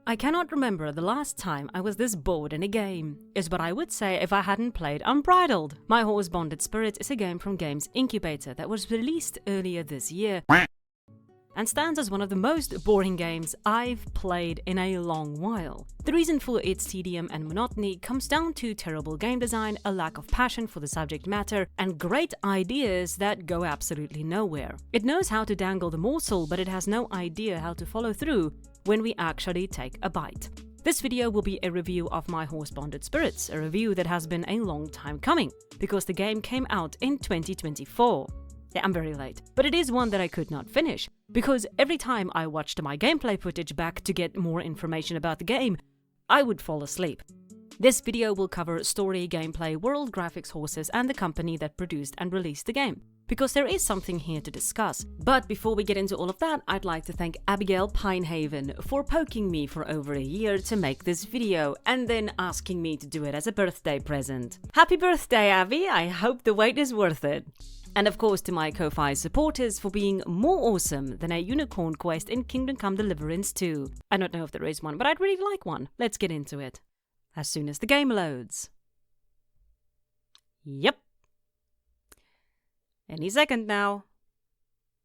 I cannot remember the last time I was this bored in a game, is what I would say if I hadn't played Unbridled. My Horse Bonded Spirit is a game from Games Incubator that was released earlier this year and stands as one of the most boring games I've played in a long while. The reason for its tedium and monotony comes down to terrible game design, a lack of passion for the subject matter, and great ideas that go absolutely nowhere. It knows how to dangle the morsel, but it has no idea how to follow through when we actually take a bite. This video will be a review of My Horse Bonded Spirits, a review that has been a long time coming, because the game came out in 2024. Yeah, I'm very late. But it is one that I could not finish, because every time I watched my gameplay footage back to get more information about the game, I would fall asleep. This video will cover story, gameplay, world, graphics, horses, and the company that produced and released the game, because there is something here to discuss. But before we get into all of that, I'd like to thank Abigail Pinehaven for poking me for over a year to make this video, and then asking me to do it as a birthday present. Happy birthday, Abby! I hope the wait is worth it. And of course to my Ko-Fi supporters for being more awesome than a unicorn quest in Kingdom Come Deliverance 2. I don't know if there is one, but I'd really like one. Let's get into it. As soon as the game loads. Yep. Any second now.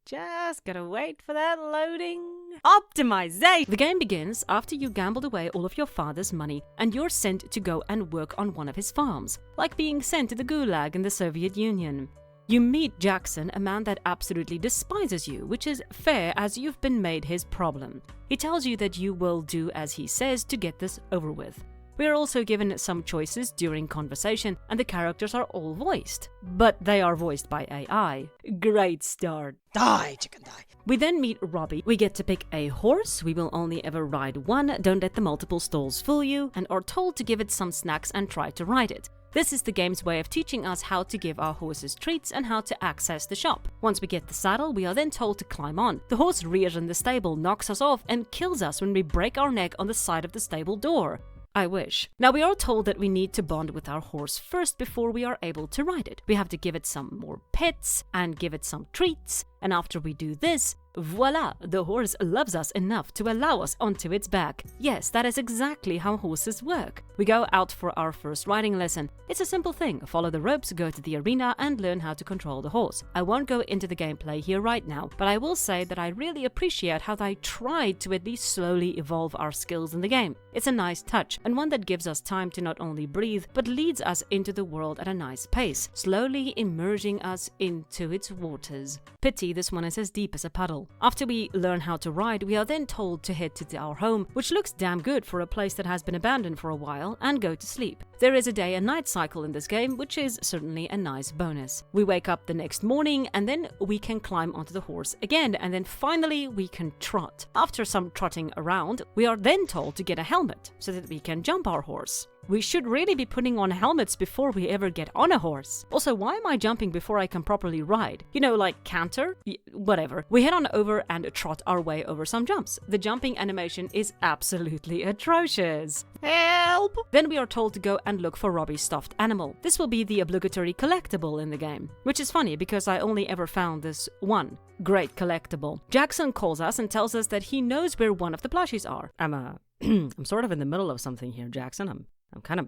Just gotta wait for that loading. Optimization! The game begins after you gambled away all of your father's money and you're sent to go and work on one of his farms, like being sent to the Gulag in the Soviet Union. You meet Jackson, a man that absolutely despises you, which is fair as you've been made his problem. He tells you that you will do as he says to get this over with. We are also given some choices during conversation, and the characters are all voiced. But they are voiced by AI. Great start. Die, chicken, die. We then meet Robbie. We get to pick a horse, we will only ever ride one, don't let the multiple stalls fool you, and are told to give it some snacks and try to ride it. This is the game's way of teaching us how to give our horses treats and how to access the shop. Once we get the saddle, we are then told to climb on. The horse rears in the stable, knocks us off, and kills us when we break our neck on the side of the stable door. I wish. Now we are told that we need to bond with our horse first before we are able to ride it. We have to give it some more pets and give it some treats, and after we do this, voila, the horse loves us enough to allow us onto its back. Yes, that is exactly how horses work. We go out for our first riding lesson. It's a simple thing. Follow the ropes, go to the arena, and learn how to control the horse. I won't go into the gameplay here right now, but I will say that I really appreciate how they tried to at least slowly evolve our skills in the game. It's a nice touch, and one that gives us time to not only breathe, but leads us into the world at a nice pace, slowly immersing us into its waters. Pity this one is as deep as a puddle. After we learn how to ride, we are then told to head to our home, which looks damn good for a place that has been abandoned for a while, and go to sleep. There is a day and night cycle in this game, which is certainly a nice bonus. We wake up the next morning, and then we can climb onto the horse again, and then finally we can trot. After some trotting around, we are then told to get a helmet, so that we can jump our horse. We should really be putting on helmets before we ever get on a horse. Also, why am I jumping before I can properly ride? You know, like canter? Whatever. We head on over and trot our way over some jumps. The jumping animation is absolutely atrocious. Help! Then we are told to go and look for Robbie's stuffed animal. This will be the obligatory collectible in the game, which is funny because I only ever found this one great collectible. Jackson calls us and tells us that he knows where one of the plushies are. I'm sort of in the middle of something here, Jackson. I'm kind of,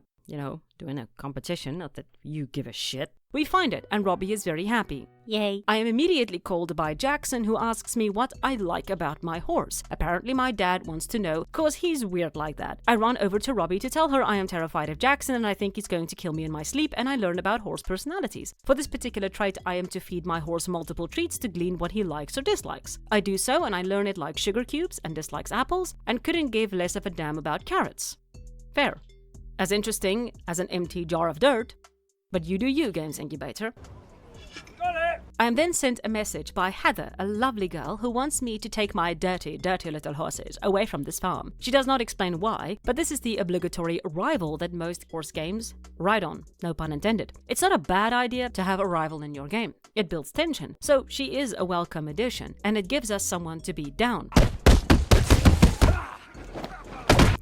doing a competition, not that you give a shit. We find it, and Robbie is very happy. Yay. I am immediately called by Jackson, who asks me what I like about my horse. Apparently my dad wants to know, cause he's weird like that. I run over to Robbie to tell her I am terrified of Jackson and I think he's going to kill me in my sleep, and I learn about horse personalities. For this particular trait, I am to feed my horse multiple treats to glean what he likes or dislikes. I do so, and I learn it likes sugar cubes and dislikes apples, and couldn't give less of a damn about carrots. Fair. As interesting as an empty jar of dirt, but you do you, Games Incubator. Got it! I am then sent a message by Heather, a lovely girl who wants me to take my dirty little horses away from this farm. She does not explain why, but this is the obligatory rival that most horse games ride on, no pun intended. It's not a bad idea to have a rival in your game. It builds tension, so she is a welcome addition, and it gives us someone to beat down.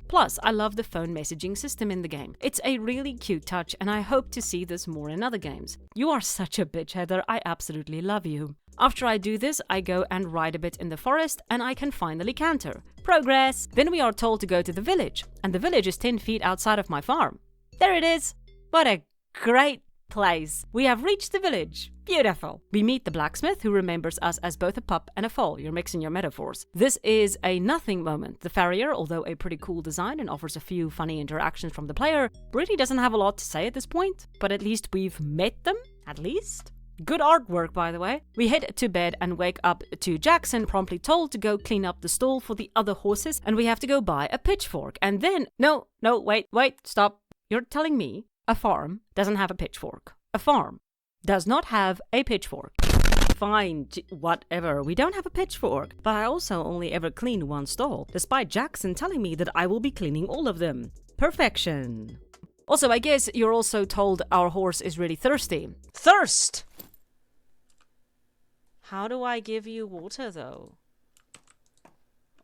Plus, I love the phone messaging system in the game. It's a really cute touch, and I hope to see this more in other games. You are such a bitch, Heather. I absolutely love you. After I do this, I go and ride a bit in the forest and I can finally canter. Progress! Then we are told to go to the village, and the village is 10 feet outside of my farm. There it is! What a great place! We have reached the village. Beautiful! We meet the blacksmith, who remembers us as both a pup and a foal. You're mixing your metaphors. This is a nothing moment. The farrier, although a pretty cool design and offers a few funny interactions from the player, really doesn't have a lot to say at this point, but at least we've met them, at least. Good artwork, by the way. We head to bed and wake up to Jackson promptly told to go clean up the stall for the other horses, and we have to go buy a pitchfork. And then, no, wait, stop. You're telling me a farm doesn't have a pitchfork? A farm does not have a pitchfork. Fine, whatever, we don't have a pitchfork. But I also only ever cleaned one stall, despite Jackson telling me that I will be cleaning all of them. Perfection. Also, I guess you're also told our horse is really thirsty. Thirst! How do I give you water, though?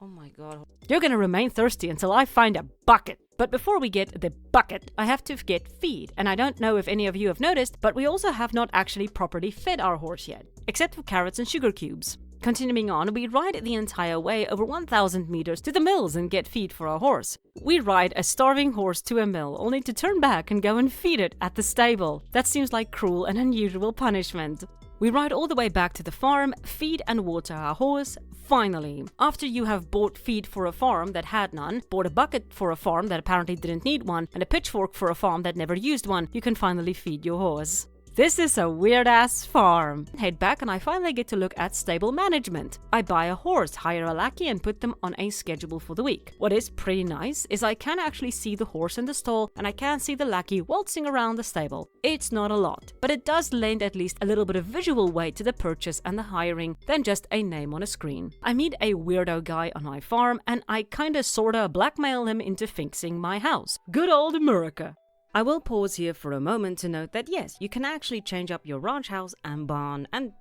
Oh my god. You're gonna remain thirsty until I find a bucket. But before we get the bucket, I have to get feed. And I don't know if any of you have noticed, but we also have not actually properly fed our horse yet. Except for carrots and sugar cubes. Continuing on, we ride the entire way over 1,000 meters to the mills and get feed for our horse. We ride a starving horse to a mill, only to turn back and go and feed it at the stable. That seems like cruel and unusual punishment. We ride all the way back to the farm, feed and water our horse. Finally, after you have bought feed for a farm that had none, bought a bucket for a farm that apparently didn't need one, and a pitchfork for a farm that never used one, you can finally feed your horse. This is a weird-ass farm. Head back and I finally get to look at stable management. I buy a horse, hire a lackey and put them on a schedule for the week. What is pretty nice is I can actually see the horse in the stall and I can see the lackey waltzing around the stable. It's not a lot, but it does lend at least a little bit of visual weight to the purchase and the hiring than just a name on a screen. I meet a weirdo guy on my farm and I kinda sorta blackmail him into fixing my house. Good old America. I will pause here for a moment to note that yes, you can actually change up your ranch house and barn and,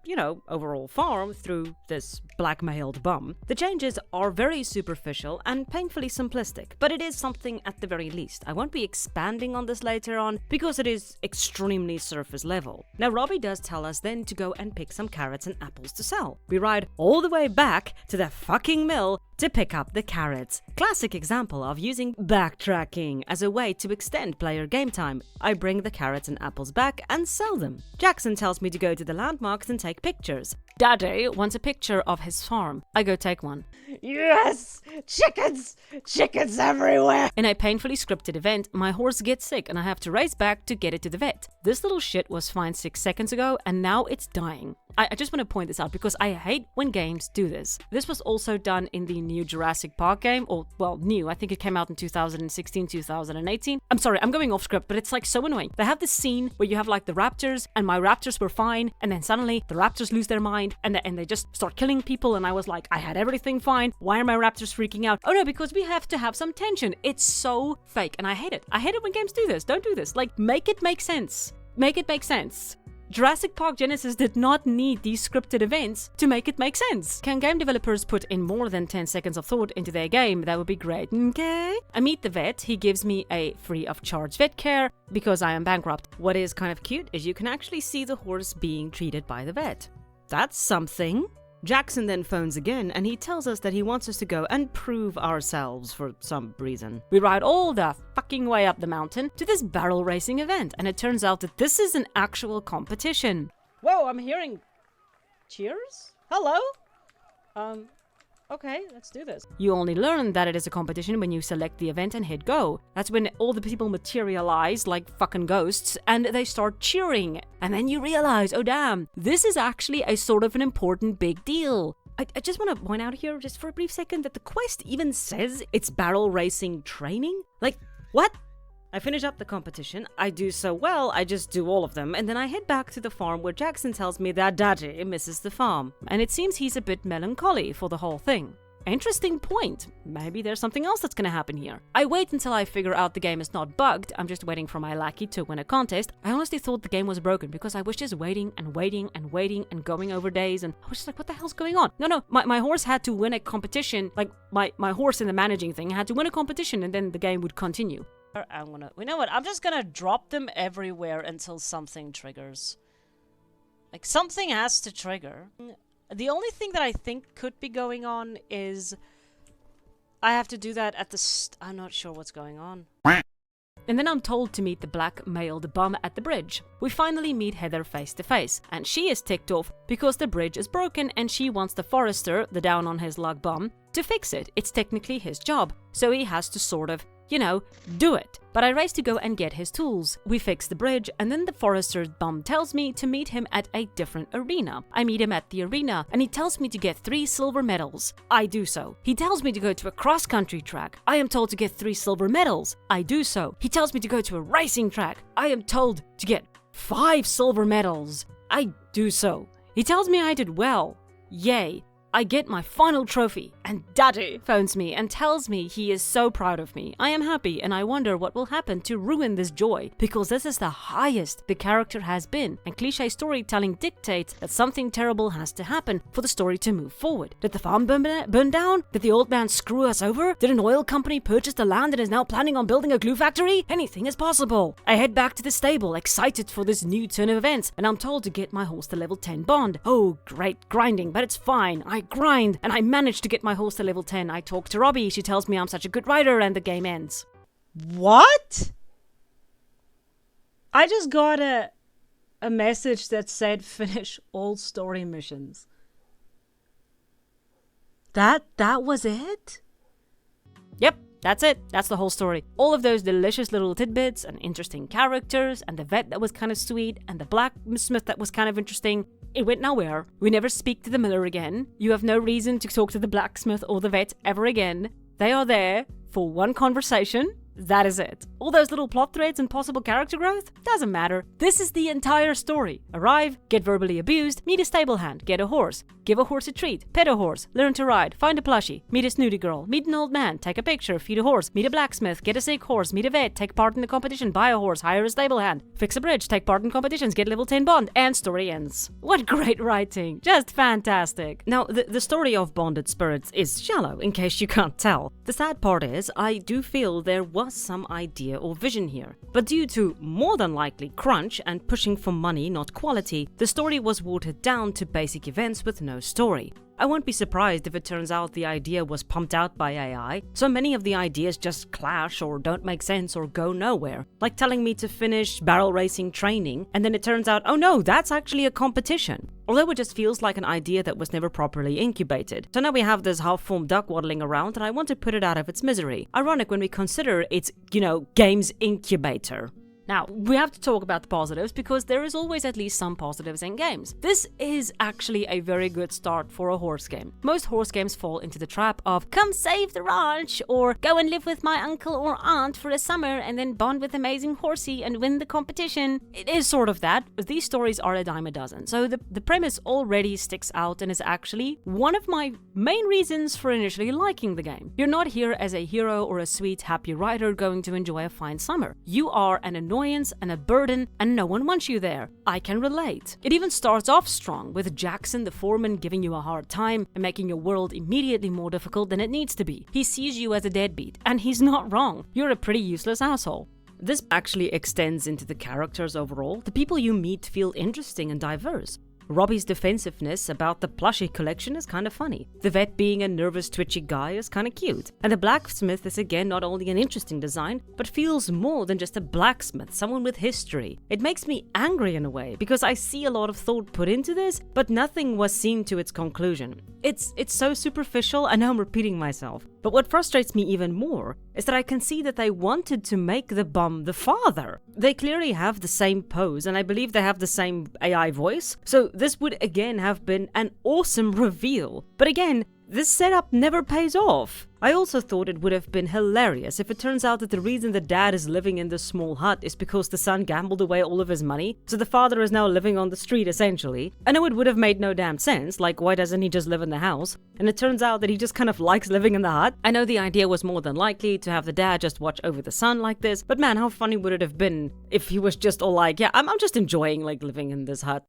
overall farm through this blackmailed bum. The changes are very superficial and painfully simplistic, but it is something at the very least. I won't be expanding on this later on because it is extremely surface level. Now Robbie does tell us then to go and pick some carrots and apples to sell. We ride all the way back to the fucking mill to pick up the carrots. Classic example of using backtracking as a way to extend player game time. I bring the carrots and apples back and sell them. Jackson tells me to go to the landmarks and take pictures. Daddy wants a picture of his farm. I go take one. Yes! Chickens! Chickens everywhere! In a painfully scripted event, my horse gets sick and I have to race back to get it to the vet. This little shit was fine 6 seconds ago and now it's dying. I just want to point this out because I hate when games do this. This was also done in the new Jurassic Park game, or, well, new. I think it came out in 2016, 2018. I'm sorry, I'm going off script, but it's like so annoying. They have this scene where you have like the raptors, and my raptors were fine, and then suddenly the raptors lose their mind, and they just start killing people, and I was like, I had everything fine. Why are my raptors freaking out? Oh no, because we have to have some tension. It's so fake, and I hate it. I hate it when games do this. Don't do this. Like, make it make sense. Make it make sense. Jurassic Park Genesis did not need these scripted events to make it make sense. Can game developers put in more than 10 seconds of thought into their game? That would be great, okay? I meet the vet. He gives me a free of charge vet care because I am bankrupt. What is kind of cute is you can actually see the horse being treated by the vet. That's something. Jackson then phones again and he tells us that he wants us to go and prove ourselves for some reason. We ride all the fucking way up the mountain to this barrel racing event and it turns out that this is an actual competition. Whoa, I'm hearing cheers? Hello? Okay, let's do this. You only learn that it is a competition when you select the event and hit go. That's when all the people materialize like fucking ghosts and they start cheering. And then you realize, oh damn, this is actually a sort of an important big deal. I just want to point out here, just for a brief second, that the quest even says it's barrel racing training. Like, what? I finish up the competition, I do so well, I just do all of them, and then I head back to the farm where Jackson tells me that Daddy misses the farm, and it seems he's a bit melancholy for the whole thing. Interesting point. Maybe there's something else that's gonna happen here. I wait until I figure out the game is not bugged, I'm just waiting for my lackey to win a contest. I honestly thought the game was broken because I was just waiting and waiting and waiting and going over days and I was just like, what the hell's going on? No, my horse had to win a competition, like my horse in the managing thing had to win a competition and then the game would continue. You know what, I'm just gonna drop them everywhere until something triggers. Like, something has to trigger. The only thing that I think could be going on is I have to do that at the I'm not sure what's going on. And then I'm told to meet the black-mailed bum at the bridge. We finally meet Heather face to face, and she is ticked off because the bridge is broken and she wants the forester, the down-on-his-luck bum, to fix it. It's technically his job, so he has to sort of, do it. But I race to go and get his tools. We fix the bridge, and then the forester's bum tells me to meet him at a different arena. I meet him at the arena, and he tells me to get 3 silver medals. I do so. He tells me to go to a cross-country track. I am told to get 3 silver medals. I do so. He tells me to go to a racing track. I am told to get 5 silver medals. I do so. He tells me I did well. Yay. I get my final trophy, and Daddy phones me and tells me he is so proud of me. I am happy, and I wonder what will happen to ruin this joy, because this is the highest the character has been, and cliché storytelling dictates that something terrible has to happen for the story to move forward. Did the farm burn down? Did the old man screw us over? Did an oil company purchase the land and is now planning on building a glue factory? Anything is possible. I head back to the stable, excited for this new turn of events, and I'm told to get my horse to level 10 bond. Oh, great grinding, but it's fine. I grind, and I manage to get my horse to level 10. I talk to Robbie, she tells me I'm such a good rider, and the game ends. What? I just got a message that said finish all story missions. That was it? Yep, that's it. That's the whole story. All of those delicious little tidbits and interesting characters, and the vet that was kind of sweet, and the blacksmith that was kind of interesting. It went nowhere. We never speak to the miller again. You have no reason to talk to the blacksmith or the vet ever again. They are there for one conversation. That is it. All those little plot threads and possible character growth? Doesn't matter. This is the entire story. Arrive, get verbally abused, meet a stable hand, get a horse, give a horse a treat, pet a horse, learn to ride, find a plushie, meet a snooty girl, meet an old man, take a picture, feed a horse, meet a blacksmith, get a sick horse, meet a vet, take part in the competition, buy a horse, hire a stable hand, fix a bridge, take part in competitions, get level 10 bond, and story ends. What great writing. Just fantastic. Now, the story of Bonded Spirits is shallow, in case you can't tell. The sad part is, I do feel there was some idea or vision here. But due to more than likely crunch and pushing for money, not quality, the story was watered down to basic events with no story. I won't be surprised if it turns out the idea was pumped out by AI, so many of the ideas just clash or don't make sense or go nowhere. Like telling me to finish barrel racing training, and then it turns out, oh no, that's actually a competition. Although it just feels like an idea that was never properly incubated. So now we have this half-formed duck waddling around, and I want to put it out of its misery. Ironic when we consider it's, Games Incubator. Now, we have to talk about the positives because there is always at least some positives in games. This is actually a very good start for a horse game. Most horse games fall into the trap of come save the ranch or go and live with my uncle or aunt for a summer and then bond with amazing horsey and win the competition. It is sort of that. These stories are a dime a dozen. So the premise already sticks out and is actually one of my main reasons for initially liking the game. You're not here as a hero or a sweet, happy rider going to enjoy a fine summer. You are an annoyance and a burden, and no one wants you there. I can relate. It even starts off strong, with Jackson the foreman giving you a hard time and making your world immediately more difficult than it needs to be. He sees you as a deadbeat, and he's not wrong. You're a pretty useless asshole. This actually extends into the characters overall. The people you meet feel interesting and diverse. Robbie's defensiveness about the plushie collection is kind of funny. The vet being a nervous, twitchy guy is kind of cute. And the blacksmith is again not only an interesting design, but feels more than just a blacksmith, someone with history. It makes me angry in a way, because I see a lot of thought put into this, but nothing was seen to its conclusion. It's so superficial, I know I'm repeating myself. But what frustrates me even more is that I can see that they wanted to make the bum the father. They clearly have the same pose, and I believe they have the same AI voice, so this would again have been an awesome reveal. But again, this setup never pays off. I also thought it would have been hilarious if it turns out that the reason the dad is living in this small hut is because the son gambled away all of his money, so the father is now living on the street essentially. I know it would have made no damn sense, like why doesn't he just live in the house? And it turns out that he just kind of likes living in the hut. I know the idea was more than likely to have the dad just watch over the son like this, but man, how funny would it have been if he was just all like, yeah, I'm just enjoying like living in this hut.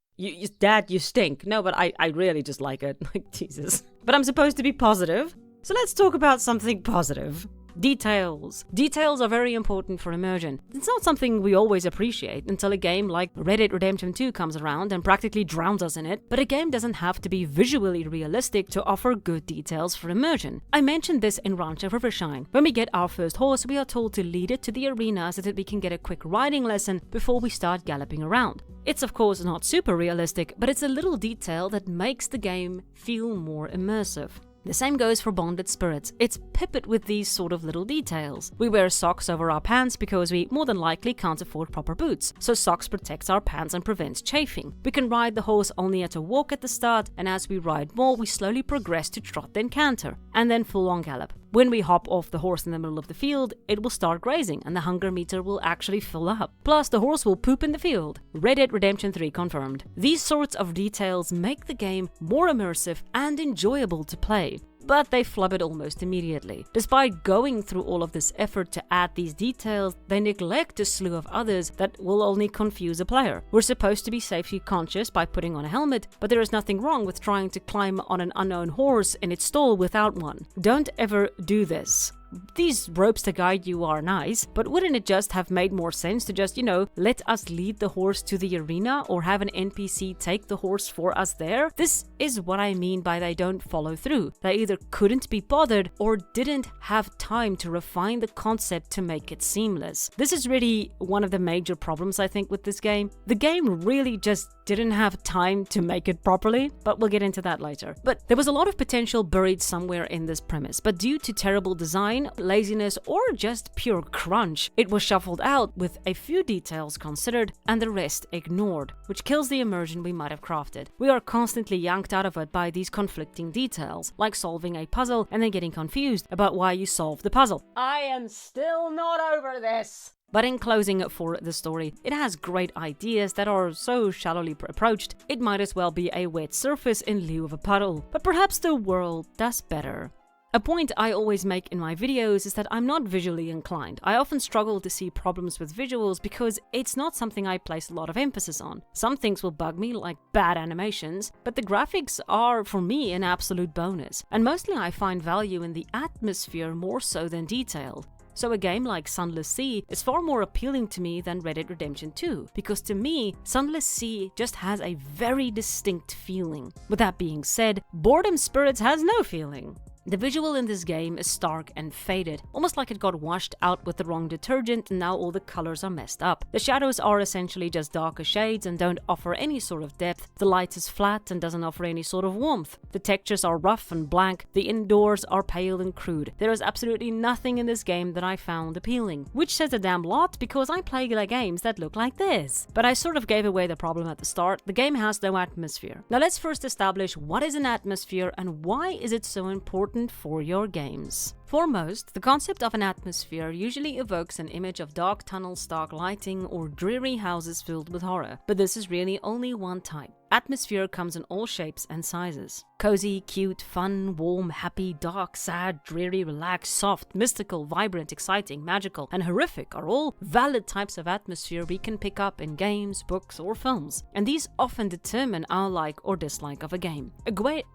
Dad, you stink. No, but I really just like it. Like, Jesus. But I'm supposed to be positive. So let's talk about something positive. Details. Details are very important for immersion. It's not something we always appreciate until a game like Red Dead Redemption 2 comes around and practically drowns us in it, but a game doesn't have to be visually realistic to offer good details for immersion. I mentioned this in Rancho Rivershine. When we get our first horse, we are told to lead it to the arena so that we can get a quick riding lesson before we start galloping around. It's of course not super realistic, but it's a little detail that makes the game feel more immersive. The same goes for Bonded Spirits. It's peppered with these sort of little details. We wear socks over our pants because we more than likely can't afford proper boots, so socks protects our pants and prevents chafing. We can ride the horse only at a walk at the start, and as we ride more, we slowly progress to trot then canter, and then full on gallop. When we hop off the horse in the middle of the field, it will start grazing and the hunger meter will actually fill up. Plus, the horse will poop in the field. Red Dead Redemption 3 confirmed. These sorts of details make the game more immersive and enjoyable to play. But they flub it almost immediately. Despite going through all of this effort to add these details, they neglect a slew of others that will only confuse a player. We're supposed to be safety conscious by putting on a helmet, but there is nothing wrong with trying to climb on an unknown horse in its stall without one. Don't ever do this. These ropes to guide you are nice, but wouldn't it just have made more sense to just, let us lead the horse to the arena or have an NPC take the horse for us there? This is what I mean by they don't follow through. They either couldn't be bothered or didn't have time to refine the concept to make it seamless. This is really one of the major problems I think with this game. The game really just didn't have time to make it properly, but we'll get into that later. But there was a lot of potential buried somewhere in this premise, but due to terrible design, laziness, or just pure crunch, it was shuffled out with a few details considered and the rest ignored, which kills the immersion we might have crafted. We are constantly yanked out of it by these conflicting details, like solving a puzzle and then getting confused about why you solved the puzzle. I am still not over this! But in closing for the story, it has great ideas that are so shallowly approached, it might as well be a wet surface in lieu of a puddle. But perhaps the world does better. A point I always make in my videos is that I'm not visually inclined. I often struggle to see problems with visuals because it's not something I place a lot of emphasis on. Some things will bug me, like bad animations, but the graphics are, for me, an absolute bonus. And mostly I find value in the atmosphere more so than detail. So a game like Sunless Sea is far more appealing to me than Red Dead Redemption 2, because to me, Sunless Sea just has a very distinct feeling. With that being said, Boredom Spirits has no feeling. The visual in this game is stark and faded, almost like it got washed out with the wrong detergent and now all the colors are messed up. The shadows are essentially just darker shades and don't offer any sort of depth. The light is flat and doesn't offer any sort of warmth. The textures are rough and blank. The indoors are pale and crude. There is absolutely nothing in this game that I found appealing, which says a damn lot because I play games that look like this. But I sort of gave away the problem at the start. The game has no atmosphere. Now let's first establish what is an atmosphere and why is it so important for your games. Foremost, the concept of an atmosphere usually evokes an image of dark tunnels, dark lighting, or dreary houses filled with horror, but this is really only one type. Atmosphere comes in all shapes and sizes. Cozy, cute, fun, warm, happy, dark, sad, dreary, relaxed, soft, mystical, vibrant, exciting, magical, and horrific are all valid types of atmosphere we can pick up in games, books, or films. And these often determine our like or dislike of a game. A great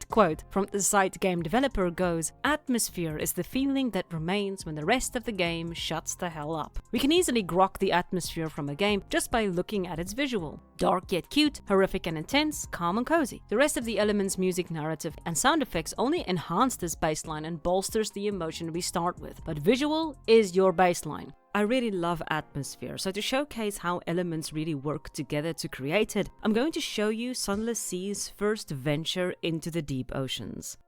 quote from the site Game Developer goes, "Atmosphere is the feeling that remains when the rest of the game shuts the hell up." We can easily grok the atmosphere from a game just by looking at its visual. Dark yet cute, horrific and intense, calm and cozy. The rest of the elements, music, narrative, and sound effects only enhance this baseline and bolsters the emotion we start with. But visual is your baseline. I really love atmosphere, so to showcase how elements really work together to create it, I'm going to show you Sunless Sea's first venture into the deep oceans.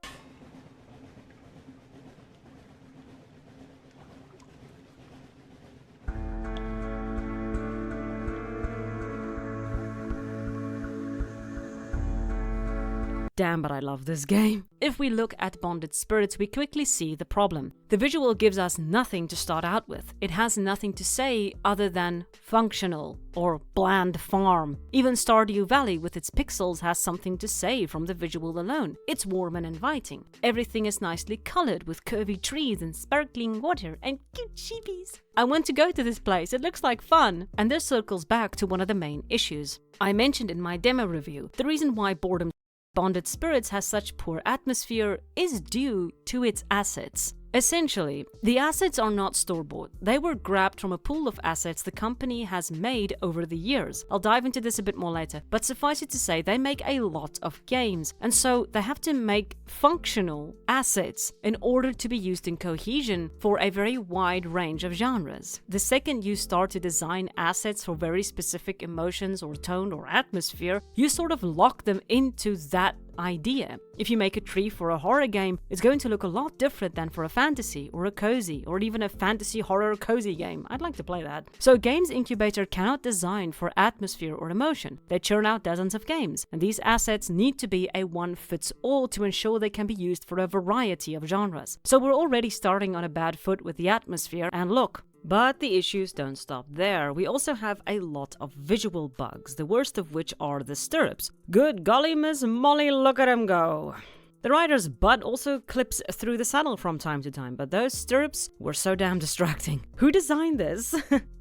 Damn, but I love this game. If we look at Bonded Spirits, we quickly see the problem. The visual gives us nothing to start out with. It has nothing to say other than functional or bland farm. Even Stardew Valley with its pixels has something to say from the visual alone. It's warm and inviting. Everything is nicely colored with curvy trees and sparkling water and cute sheepies. I want to go to this place, it looks like fun. And this circles back to one of the main issues I mentioned in my demo review. The reason why Boredom Bonded Spirits has such poor atmosphere is due to its assets. Essentially, the assets are not store-bought. They were grabbed from a pool of assets the company has made over the years. I'll dive into this a bit more later, but suffice it to say they make a lot of games, and so they have to make functional assets in order to be used in cohesion for a very wide range of genres. The second you start to design assets for very specific emotions or tone or atmosphere, you sort of lock them into that idea. If you make a tree for a horror game, it's going to look a lot different than for a fantasy or a cozy or even a fantasy horror cozy game. I'd like to play that. So Games Incubator cannot design for atmosphere or emotion. They churn out dozens of games, and these assets need to be a one-fits-all to ensure they can be used for a variety of genres. So we're already starting on a bad foot with the atmosphere, and look. But the issues don't stop there. We also have a lot of visual bugs, the worst of which are the stirrups. Good golly, Miss Molly, look at him go. The rider's butt also clips through the saddle from time to time, but those stirrups were so damn distracting. Who designed this?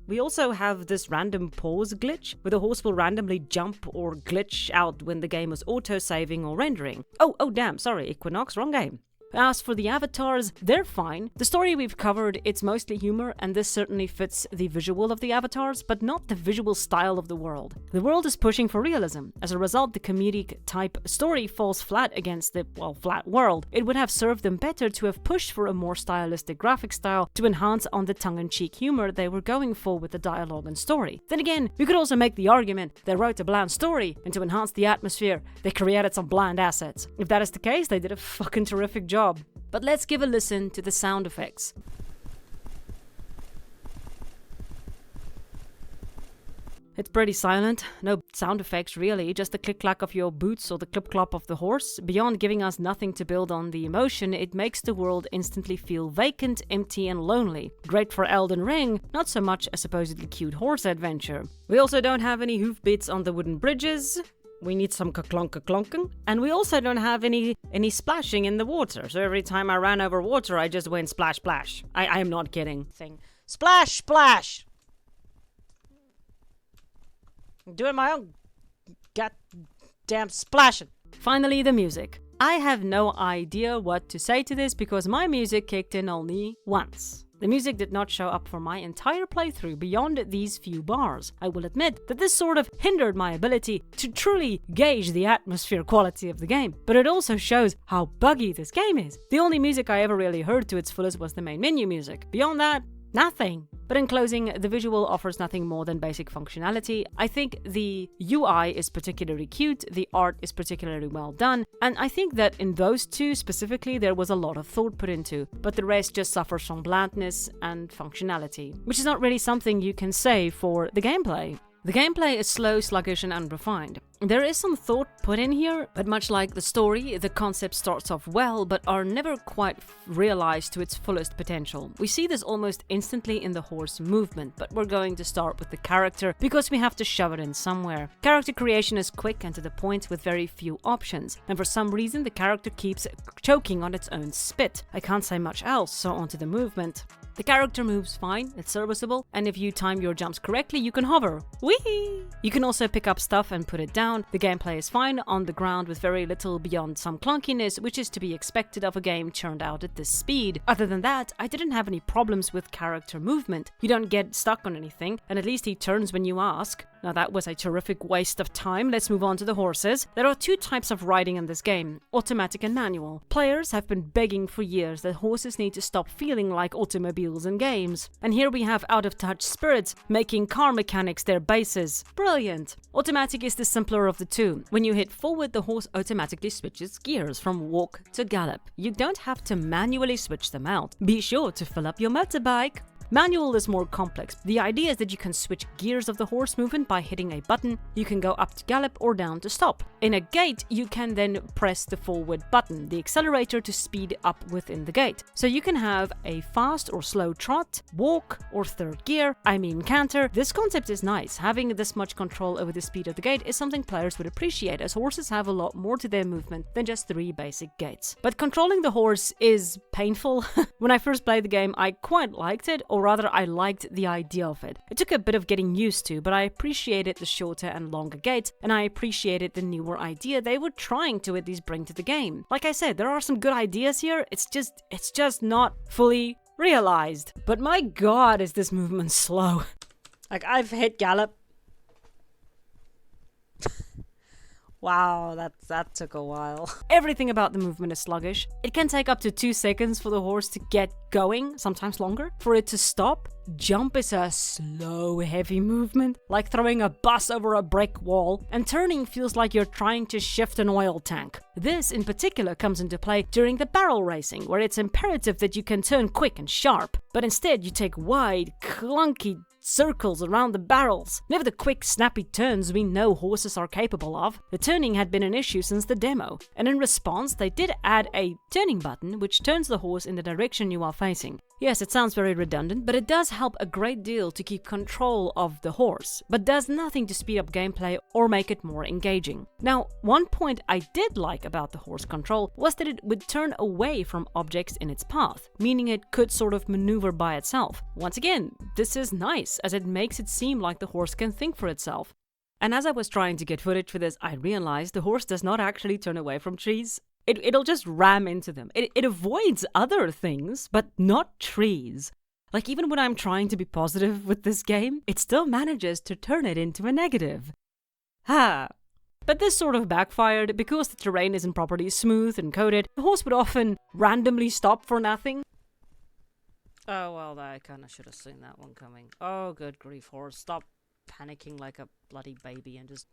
We also have this random pause glitch, where the horse will randomly jump or glitch out when the game is auto-saving or rendering. Oh damn, sorry, Equinox, wrong game. As for the avatars, they're fine. The story we've covered, it's mostly humor, and this certainly fits the visual of the avatars, but not the visual style of the world. The world is pushing for realism. As a result, the comedic type story falls flat against the, flat world. It would have served them better to have pushed for a more stylistic graphic style to enhance on the tongue-in-cheek humor they were going for with the dialogue and story. Then again, we could also make the argument they wrote a bland story, and to enhance the atmosphere, they created some bland assets. If that is the case, they did a fucking terrific job. But let's give a listen to the sound effects. It's pretty silent, no sound effects really, just the click-clack of your boots or the clip-clop of the horse. Beyond giving us nothing to build on the emotion, it makes the world instantly feel vacant, empty and lonely. Great for Elden Ring, not so much a supposedly cute horse adventure. We also don't have any hoofbeats on the wooden bridges. We need some ka-clonk-ka-clonking. And we also don't have any splashing in the water. So every time I ran over water, I just went splash, splash. I am not kidding. Splash, splash! I'm doing my own goddamn splashing. Finally, the music. I have no idea what to say to this because my music kicked in only once. The music did not show up for my entire playthrough beyond these few bars. I will admit that this sort of hindered my ability to truly gauge the atmosphere quality of the game, but it also shows how buggy this game is. The only music I ever really heard to its fullest was the main menu music. Beyond that, nothing. But in closing, the visual offers nothing more than basic functionality. I think the UI is particularly cute, the art is particularly well done, and I think that in those two specifically there was a lot of thought put into, but the rest just suffers from blandness and functionality, which is not really something you can say for the gameplay. The gameplay is slow, sluggish and unrefined. There is some thought put in here, but much like the story, the concept starts off well, but are never quite realized to its fullest potential. We see this almost instantly in the horse movement, but we're going to start with the character because we have to shove it in somewhere. Character creation is quick and to the point with very few options, and for some reason the character keeps choking on its own spit. I can't say much else, so on to the movement. The character moves fine, it's serviceable, and if you time your jumps correctly, you can hover. Whee! You can also pick up stuff and put it down. The gameplay is fine on the ground with very little beyond some clunkiness, which is to be expected of a game churned out at this speed. Other than that, I didn't have any problems with character movement. You don't get stuck on anything, and at least he turns when you ask. Now that was a terrific waste of time. Let's move on to the horses. There are two types of riding in this game, automatic and manual. Players have been begging for years that horses need to stop feeling like automobiles in games. And here we have out-of-touch spirits making car mechanics their bases. Brilliant! Automatic is the simpler of the two. When you hit forward, the horse automatically switches gears from walk to gallop. You don't have to manually switch them out. Be sure to fill up your motorbike. Manual is more complex. The idea is that you can switch gears of the horse movement by hitting a button. You can go up to gallop or down to stop. In a gate, you can then press the forward button, the accelerator, to speed up within the gate. So you can have a fast or slow trot, walk, or third gear, canter. This concept is nice. Having this much control over the speed of the gate is something players would appreciate, as horses have a lot more to their movement than just 3 basic gates. But controlling the horse is painful. When I first played the game, I quite liked it, or or rather I liked the idea of it. It took a bit of getting used to, but I appreciated the shorter and longer gates, and I appreciated the newer idea they were trying to at least bring to the game. Like I said, there are some good ideas here, it's just not fully realized. But my god, is this movement slow. Like, I've hit gallop. Wow, that took a while. Everything about the movement is sluggish. It can take up to 2 seconds for the horse to get going, sometimes longer, for it to stop. Jump is a slow, heavy movement, like throwing a bus over a brick wall, and turning feels like you're trying to shift an oil tank. This, in particular, comes into play during the barrel racing, where it's imperative that you can turn quick and sharp, but instead you take wide, clunky circles around the barrels. Never the quick, snappy turns we know horses are capable of. The turning had been an issue since the demo, and in response they did add a turning button which turns the horse in the direction you are facing. Yes, it sounds very redundant, but it does help a great deal to keep control of the horse, but does nothing to speed up gameplay or make it more engaging. Now, one point I did like about the horse control was that it would turn away from objects in its path, meaning it could sort of maneuver by itself. Once again, this is nice, as it makes it seem like the horse can think for itself. And as I was trying to get footage for this, I realized the horse does not actually turn away from trees. It'll just ram into them. It avoids other things, but not trees. Like, even when I'm trying to be positive with this game, it still manages to turn it into a negative. Ha! But this sort of backfired because the terrain isn't properly smooth and coded. The horse would often randomly stop for nothing. Oh, well, I kind of should have seen that one coming. Oh, good grief, horse. Stop panicking like a bloody baby and just...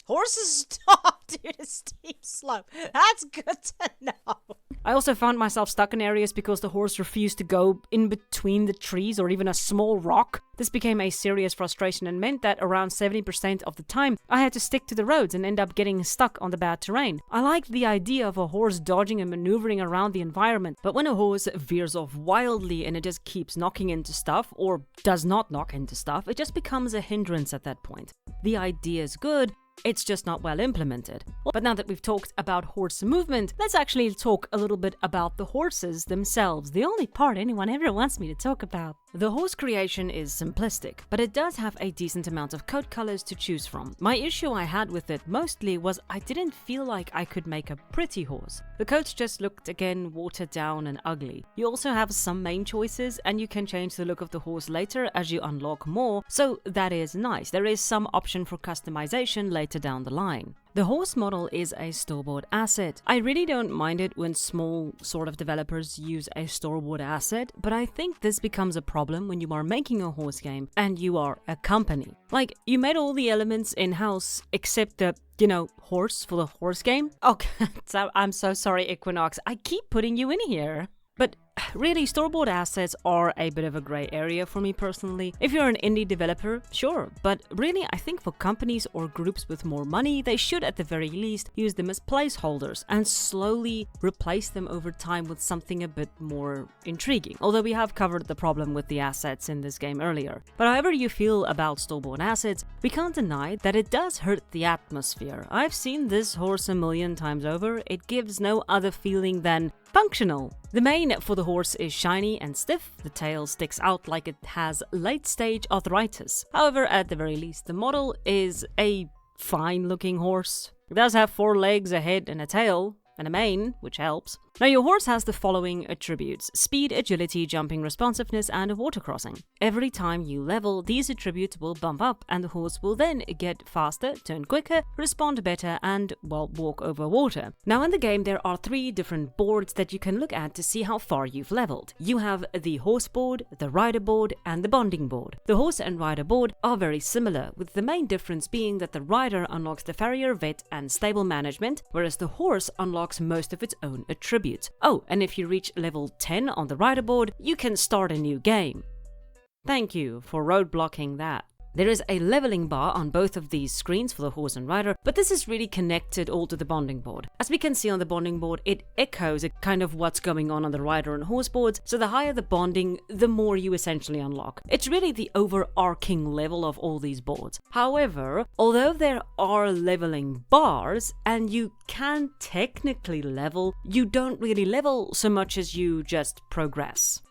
Horses, stop, dude, a steep slope. That's good to know. I also found myself stuck in areas because the horse refused to go in between the trees or even a small rock. This became a serious frustration and meant that around 70% of the time I had to stick to the roads and end up getting stuck on the bad terrain. I liked the idea of a horse dodging and maneuvering around the environment, but when a horse veers off wildly and it just keeps knocking into stuff or does not knock into stuff, it just becomes a hindrance at that point. The idea is good, it's just not well implemented. But now that we've talked about horse movement, let's actually talk a little bit about the horses themselves, the only part anyone ever wants me to talk about. The horse creation is simplistic, but it does have a decent amount of coat colors to choose from. My issue I had with it mostly was I didn't feel like I could make a pretty horse. The coats just looked, again, watered down and ugly. You also have some main choices, and you can change the look of the horse later as you unlock more, so that is nice. There is some option for customization later down the line. The horse model is a store-bought asset. I really don't mind it when small sort of developers use a store-bought asset, but I think this becomes a problem when you are making a horse game and you are a company. Like, you made all the elements in-house except the, horse for the horse game? Okay, so I'm so sorry, Equinox. I keep putting you in here. But really, store-bought assets are a bit of a grey area for me personally. If you're an indie developer, sure, but really I think for companies or groups with more money, they should at the very least use them as placeholders and slowly replace them over time with something a bit more intriguing. Although we have covered the problem with the assets in this game earlier. But however you feel about store-bought assets, we can't deny that it does hurt the atmosphere. I've seen this horse a million times over. It gives no other feeling than functional. The mane for the horse is shiny and stiff, the tail sticks out like it has late-stage arthritis. However, at the very least, the model is a fine-looking horse. It does have 4 legs, a head, and a tail, and a mane, which helps. Now, your horse has the following attributes: speed, agility, jumping, responsiveness, and water crossing. Every time you level, these attributes will bump up, and the horse will then get faster, turn quicker, respond better, and, well, walk over water. Now, in the game, there are 3 different boards that you can look at to see how far you've leveled. You have the horse board, the rider board, and the bonding board. The horse and rider board are very similar, with the main difference being that the rider unlocks the farrier, vet, and stable management, whereas the horse unlocks most of its own attributes. Oh, and if you reach level 10 on the rider board, you can start a new game. Thank you for roadblocking that. There is a leveling bar on both of these screens for the horse and rider, but this is really connected all to the bonding board. As we can see on the bonding board, it echoes kind of what's going on the rider and horse boards, so the higher the bonding, the more you essentially unlock. It's really the overarching level of all these boards. However, although there are leveling bars, and you can technically level, you don't really level so much as you just progress.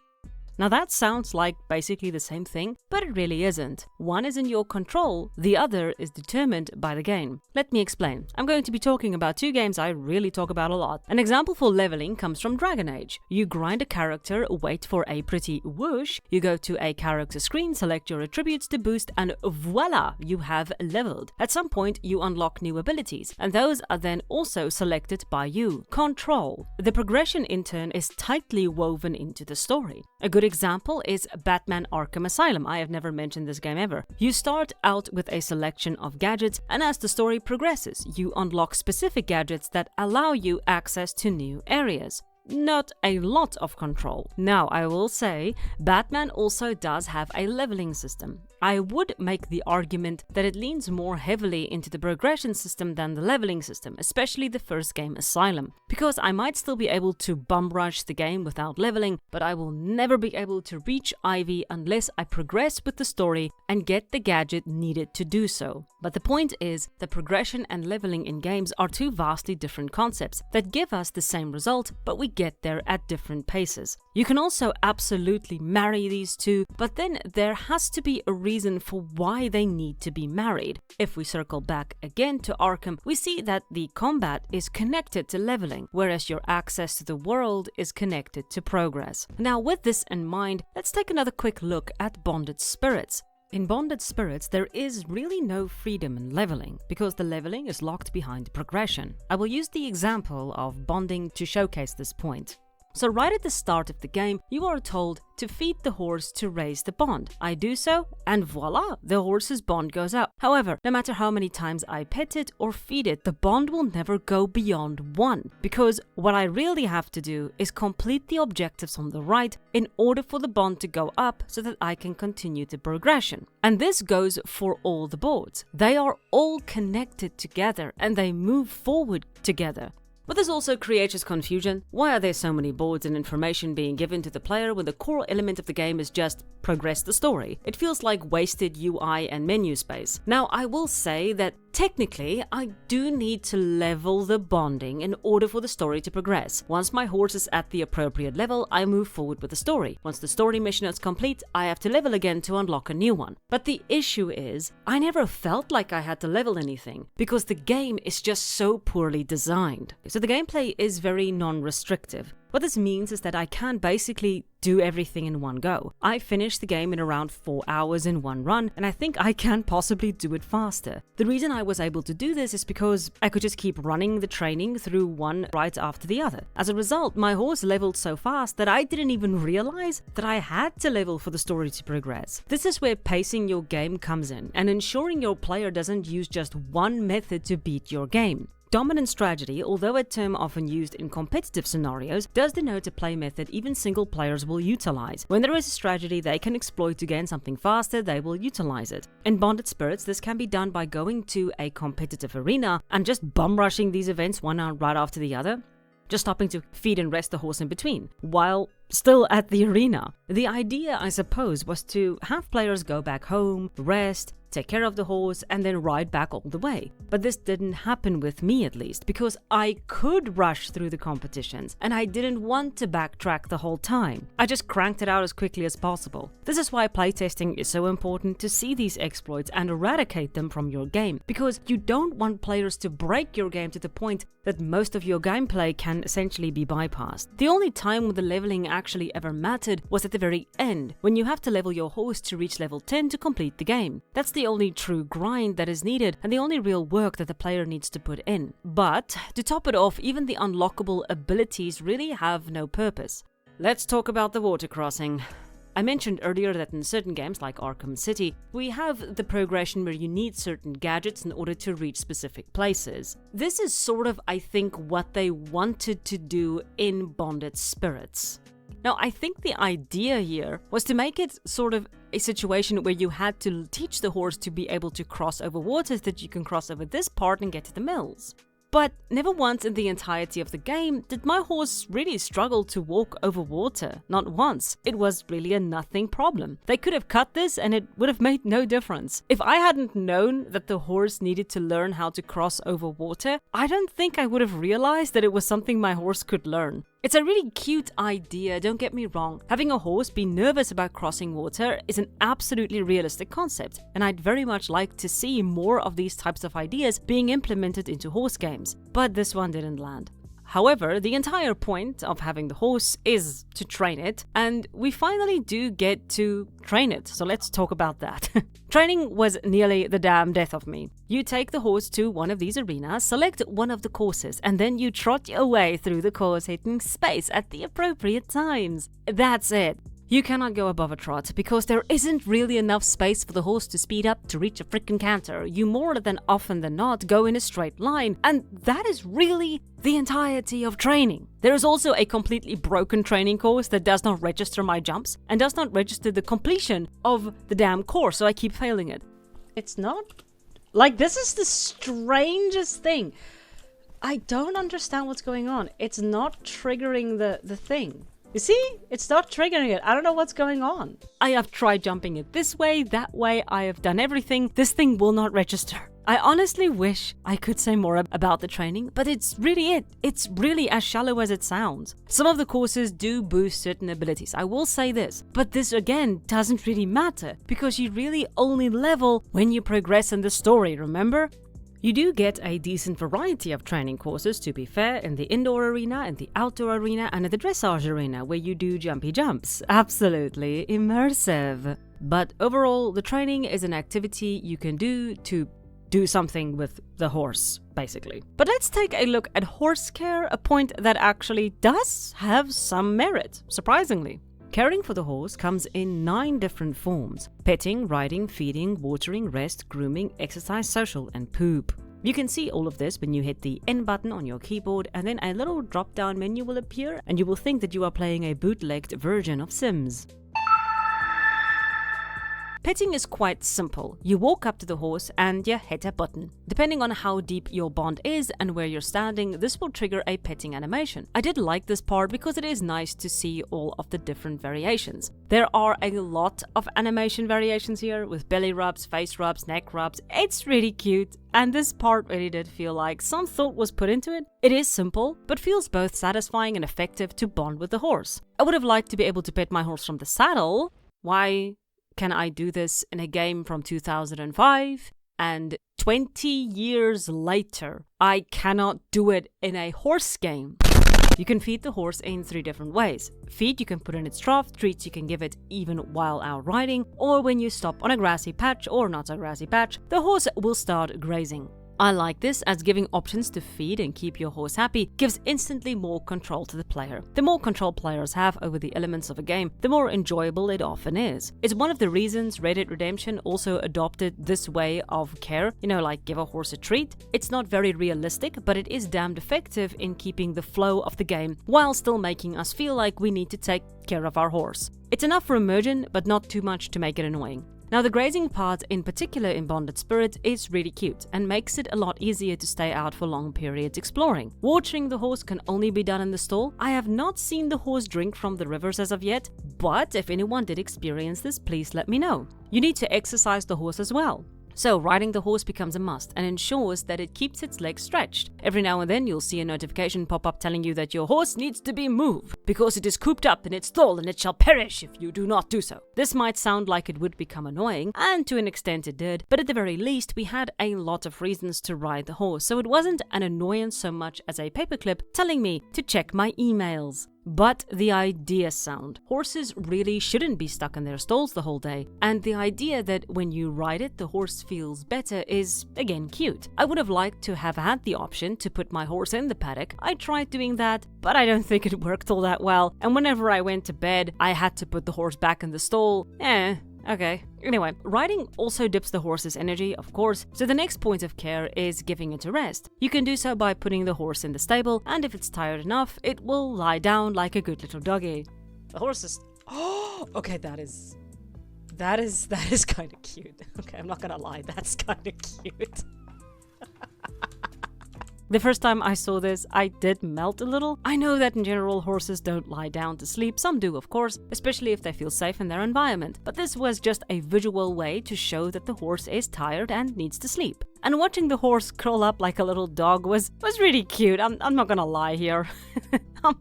Now that sounds like basically the same thing, but it really isn't. One is in your control, the other is determined by the game. Let me explain. I'm going to be talking about two games I really talk about a lot. An example for leveling comes from Dragon Age. You grind a character, wait for a pretty whoosh, you go to a character screen, select your attributes to boost, and voila, you have leveled. At some point, you unlock new abilities, and those are then also selected by you. Control. The progression in turn is tightly woven into the story. A good example is Batman Arkham Asylum. I have never mentioned this game ever. You start out with a selection of gadgets, and as the story progresses, you unlock specific gadgets that allow you access to new areas. Not a lot of control. Now, I will say, Batman also does have a leveling system. I would make the argument that it leans more heavily into the progression system than the leveling system, especially the first game, Asylum. Because I might still be able to bum rush the game without leveling, but I will never be able to reach Ivy unless I progress with the story and get the gadget needed to do so. But the point is, the progression and leveling in games are two vastly different concepts that give us the same result, but we get there at different paces. You can also absolutely marry these two, but then there has to be a reason for why they need to be married. If we circle back again to Arkham, we see that the combat is connected to leveling, whereas your access to the world is connected to progress. Now, with this in mind, let's take another quick look at Bonded Spirits. In Bonded Spirits, there is really no freedom in leveling, because the leveling is locked behind progression. I will use the example of bonding to showcase this point. So right at the start of the game, you are told to feed the horse to raise the bond. I do so, and voila, the horse's bond goes up. However, no matter how many times I pet it or feed it, the bond will never go beyond 1, because what I really have to do is complete the objectives on the right in order for the bond to go up so that I can continue the progression. And this goes for all the boards. They are all connected together and they move forward together. But this also creates confusion. Why are there so many boards and information being given to the player when the core element of the game is just progress the story? It feels like wasted UI and menu space. Now, I will say that technically, I do need to level the bonding in order for the story to progress. Once my horse is at the appropriate level, I move forward with the story. Once the story mission is complete, I have to level again to unlock a new one. But the issue is, I never felt like I had to level anything, because the game is just so poorly designed. So the gameplay is very non-restrictive. What this means is that I can basically do everything in one go. I finished the game in around 4 hours in one run, and I think I can possibly do it faster. The reason I was able to do this is because I could just keep running the training through one right after the other. As a result, my horse leveled so fast that I didn't even realize that I had to level for the story to progress. This is where pacing your game comes in, and ensuring your player doesn't use just one method to beat your game. Dominant strategy, although a term often used in competitive scenarios, does denote a play method even single players will utilize. When there is a strategy they can exploit to gain something faster, they will utilize it. In Bonded Spirits, this can be done by going to a competitive arena and just bum rushing these events one right after the other, just stopping to feed and rest the horse in between, while still at the arena. The idea, I suppose, was to have players go back home, rest, take care of the horse, and then ride back all the way. But this didn't happen with me, at least, because I could rush through the competitions, and I didn't want to backtrack the whole time. I just cranked it out as quickly as possible. This is why playtesting is so important, to see these exploits and eradicate them from your game, because you don't want players to break your game to the point that most of your gameplay can essentially be bypassed. The only time when the leveling actually ever mattered was at the very end, when you have to level your horse to reach level 10 to complete the game. That's the only true grind that is needed, and the only real work that the player needs to put in. But to top it off, even the unlockable abilities really have no purpose. Let's talk about the water crossing. I mentioned earlier that in certain games like Arkham City, we have the progression where you need certain gadgets in order to reach specific places. This is sort of, I think, what they wanted to do in Bonded Spirits. Now, I think the idea here was to make it sort of a situation where you had to teach the horse to be able to cross over waters, that you can cross over this part and get to the mills. But never once in the entirety of the game did my horse really struggle to walk over water. Not once. It was really a nothing problem. They could have cut this and it would have made no difference. If I hadn't known that the horse needed to learn how to cross over water, I don't think I would have realized that it was something my horse could learn. It's a really cute idea, don't get me wrong. Having a horse be nervous about crossing water is an absolutely realistic concept, and I'd very much like to see more of these types of ideas being implemented into horse games, but this one didn't land. However, the entire point of having the horse is to train it, and we finally do get to train it, so let's talk about that. Training was nearly the damn death of me. You take the horse to one of these arenas, select one of the courses, and then you trot your way through the course hitting space at the appropriate times. That's it. You cannot go above a trot because there isn't really enough space for the horse to speed up to reach a freaking canter. You more than often than not go in a straight line, and that is really the entirety of training. There is also a completely broken training course that does not register my jumps and does not register the completion of the damn course, so I keep failing it. It's not... Like, this is the strangest thing. I don't understand what's going on. It's not triggering the thing. You see? It's not triggering it. I don't know what's going on. I have tried jumping it this way, that way. I have done everything. This thing will not register. I honestly wish I could say more about the training, but it's really it. It's really as shallow as it sounds. Some of the courses do boost certain abilities, I will say this, but this again doesn't really matter because you really only level when you progress in the story, remember? You do get a decent variety of training courses, to be fair, in the indoor arena, in the outdoor arena, and in the dressage arena, where you do jumpy jumps. Absolutely immersive. But overall, the training is an activity you can do to do something with the horse, basically. But let's take a look at horse care, a point that actually does have some merit, surprisingly. Caring for the horse comes in 9 different forms: petting, riding, feeding, watering, rest, grooming, exercise, social, and poop. You can see all of this when you hit the N button on your keyboard, and then a little drop-down menu will appear, and you will think that you are playing a bootlegged version of Sims. Petting is quite simple. You walk up to the horse and you hit a button. Depending on how deep your bond is and where you're standing, this will trigger a petting animation. I did like this part because it is nice to see all of the different variations. There are a lot of animation variations here with belly rubs, face rubs, neck rubs. It's really cute, and this part really did feel like some thought was put into it. It is simple, but feels both satisfying and effective to bond with the horse. I would have liked to be able to pet my horse from the saddle. Why can I do this in a game from 2005? And 20 years later, I cannot do it in a horse game. You can feed the horse in 3 different ways. Feed you can put in its trough, treats you can give it even while out riding, or when you stop on a grassy patch or not so grassy patch, the horse will start grazing. I like this as giving options to feed and keep your horse happy gives instantly more control to the player. The more control players have over the elements of a game, the more enjoyable it often is. It's one of the reasons Red Dead Redemption also adopted this way of care, like give a horse a treat. It's not very realistic, but it is damned effective in keeping the flow of the game while still making us feel like we need to take care of our horse. It's enough for immersion, but not too much to make it annoying. Now, the grazing part, in particular in Bonded Spirit, is really cute and makes it a lot easier to stay out for long periods exploring. Watering the horse can only be done in the stall. I have not seen the horse drink from the rivers as of yet, but if anyone did experience this, please let me know. You need to exercise the horse as well. So riding the horse becomes a must and ensures that it keeps its legs stretched. Every now and then you'll see a notification pop up telling you that your horse needs to be moved because it is cooped up in its stall and it shall perish if you do not do so. This might sound like it would become annoying, and to an extent it did, but at the very least we had a lot of reasons to ride the horse, so it wasn't an annoyance so much as a paperclip telling me to check my emails. But the idea sound. Horses really shouldn't be stuck in their stalls the whole day, and the idea that when you ride it the horse feels better is, again, cute. I would have liked to have had the option to put my horse in the paddock. I tried doing that, but I don't think it worked all that well, and whenever I went to bed I had to put the horse back in the stall. Okay. Anyway, riding also dips the horse's energy, of course, so the next point of care is giving it a rest. You can do so by putting the horse in the stable, and if it's tired enough, it will lie down like a good little doggy. The horse is... Oh, okay, that is kind of cute. Okay, I'm not gonna lie, that's kind of cute. The first time I saw this, I did melt a little. I know that in general horses don't lie down to sleep, some do of course, especially if they feel safe in their environment, but this was just a visual way to show that the horse is tired and needs to sleep. And watching the horse curl up like a little dog was really cute, I'm not gonna lie here.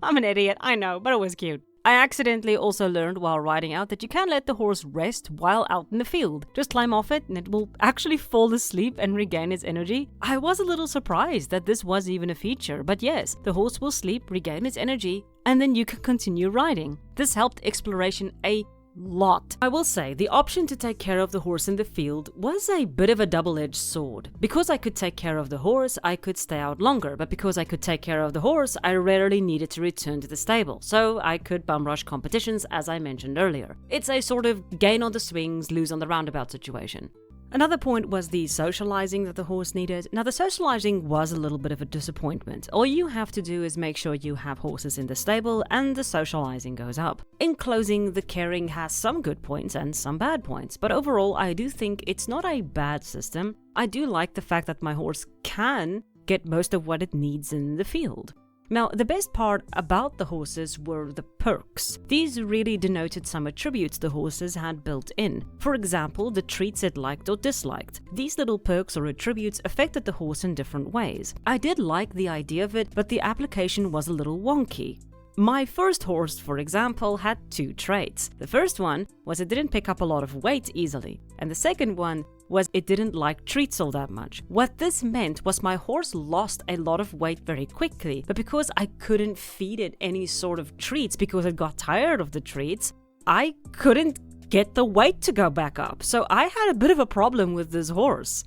I'm an idiot, I know, but it was cute. I accidentally also learned while riding out that you can let the horse rest while out in the field. Just climb off it and it will actually fall asleep and regain its energy. I was a little surprised that this was even a feature, but yes, the horse will sleep, regain its energy, and then you can continue riding. This helped exploration a lot. I will say, the option to take care of the horse in the field was a bit of a double-edged sword. Because I could take care of the horse, I could stay out longer, but because I could take care of the horse, I rarely needed to return to the stable, so I could bum rush competitions as I mentioned earlier. It's a sort of gain on the swings, lose on the roundabout situation. Another point was the socializing that the horse needed. Now, the socializing was a little bit of a disappointment. All you have to do is make sure you have horses in the stable and the socializing goes up. In closing, the caring has some good points and some bad points, but overall I do think it's not a bad system. I do like the fact that my horse can get most of what it needs in the field. Now, the best part about the horses were the perks. These really denoted some attributes the horses had built in. For example, the treats it liked or disliked. These little perks or attributes affected the horse in different ways. I did like the idea of it, but the application was a little wonky. My first horse, for example, had two traits. The first one was it didn't pick up a lot of weight easily, and the second one was it didn't like treats all that much. What this meant was my horse lost a lot of weight very quickly, but because I couldn't feed it any sort of treats because it got tired of the treats, I couldn't get the weight to go back up. So I had a bit of a problem with this horse.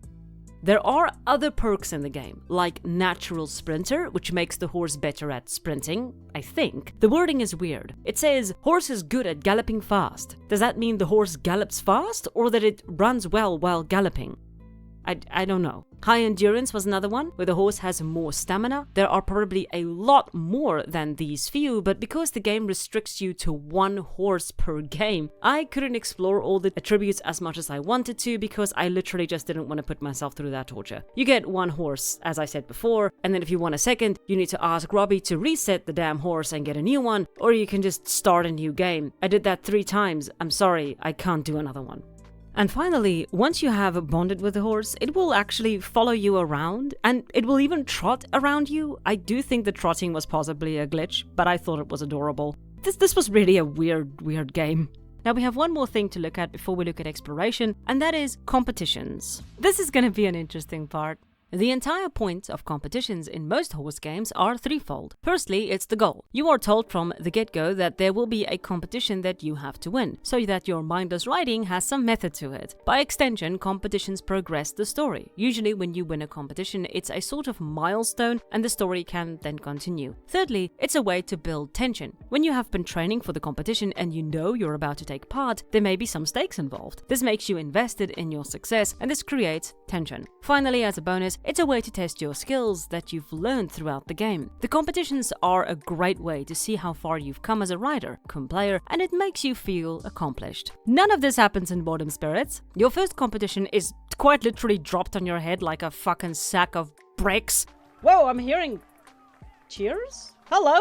There are other perks in the game, like Natural Sprinter, which makes the horse better at sprinting, I think. The wording is weird. It says, horse is good at galloping fast. Does that mean the horse gallops fast, or that it runs well while galloping? I don't know. High Endurance was another one, where the horse has more stamina. There are probably a lot more than these few, but because the game restricts you to one horse per game, I couldn't explore all the attributes as much as I wanted to because I literally just didn't want to put myself through that torture. You get one horse, as I said before, and then if you want a second, you need to ask Robbie to reset the damn horse and get a new one, or you can just start a new game. I did that 3 times. I'm sorry, I can't do another one. And finally, once you have bonded with the horse, it will actually follow you around, and it will even trot around you. I do think the trotting was possibly a glitch, but I thought it was adorable. This was really a weird game. Now we have one more thing to look at before we look at exploration, and that is competitions. This is going to be an interesting part. The entire point of competitions in most horse games are threefold. Firstly, it's the goal. You are told from the get-go that there will be a competition that you have to win, so that your mindless riding has some method to it. By extension, competitions progress the story. Usually when you win a competition, it's a sort of milestone and the story can then continue. Thirdly, it's a way to build tension. When you have been training for the competition and you know you're about to take part, there may be some stakes involved. This makes you invested in your success and this creates tension. Finally, as a bonus, it's a way to test your skills that you've learned throughout the game. The competitions are a great way to see how far you've come as a rider, player, and it makes you feel accomplished. None of this happens in Boredom Spirits. Your first competition is quite literally dropped on your head like a fucking sack of bricks. Whoa, I'm hearing cheers? Hello?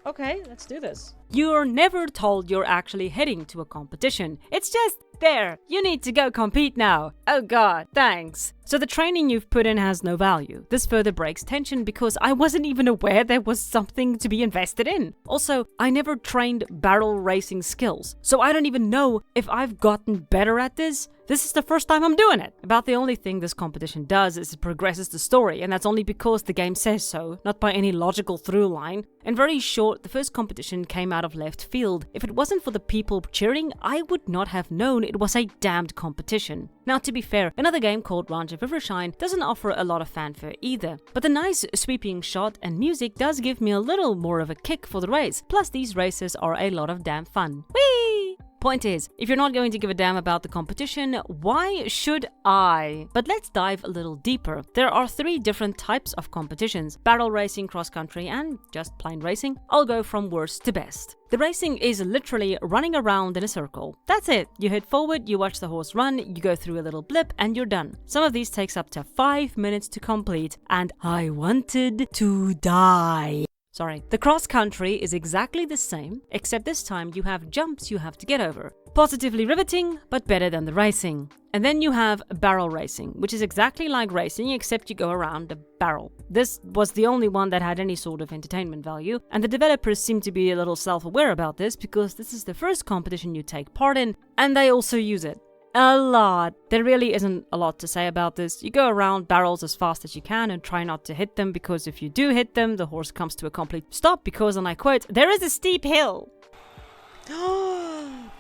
Okay, let's do this. You're never told you're actually heading to a competition. It's just, there, you need to go compete now. Oh god, thanks. So the training you've put in has no value. This further breaks tension because I wasn't even aware there was something to be invested in. Also, I never trained barrel racing skills, so I don't even know if I've gotten better at this. This is the first time I'm doing it. About the only thing this competition does is it progresses the story, and that's only because the game says so, not by any logical through line. And very short, the first competition came out of left field. If it wasn't for the people cheering, I would not have known it was a damned competition. Now, to be fair, another game called Ranch of Rivershine doesn't offer a lot of fanfare either, but the nice sweeping shot and music does give me a little more of a kick for the race. Plus, these races are a lot of damn fun. Whee! Point is, if you're not going to give a damn about the competition, why should I? But let's dive a little deeper. There are 3 different types of competitions: barrel racing, cross-country, and just plain racing. I'll go from worst to best. The racing is literally running around in a circle. That's it. You hit forward, you watch the horse run, you go through a little blip, and you're done. Some of these takes up to 5 minutes to complete, and I wanted to die. Sorry. The cross-country is exactly the same, except this time you have jumps you have to get over. Positively riveting, but better than the racing. And then you have barrel racing, which is exactly like racing, except you go around a barrel. This was the only one that had any sort of entertainment value, and the developers seem to be a little self-aware about this, because this is the first competition you take part in, and they also use it. A lot. There really isn't a lot to say about this. You go around barrels as fast as you can and try not to hit them, because if you do hit them, the horse comes to a complete stop because, and I quote, "there is a steep hill."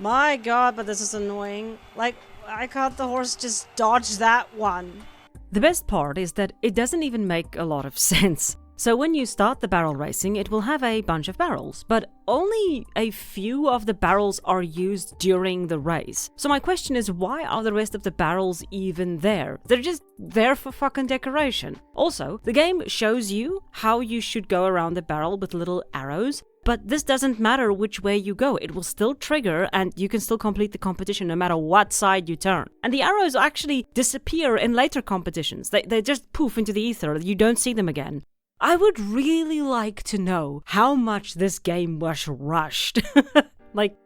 My god, but this is annoying. Like, I can't the horse just dodge that one? The best part is that it doesn't even make a lot of sense. So when you start the barrel racing, it will have a bunch of barrels, but only a few of the barrels are used during the race. So my question is, why are the rest of the barrels even there? They're just there for fucking decoration. Also, the game shows you how you should go around the barrel with little arrows, but this doesn't matter which way you go. It will still trigger and you can still complete the competition no matter what side you turn. And the arrows actually disappear in later competitions. They just poof into the ether. You don't see them again. I would really like to know how much this game was rushed. Like,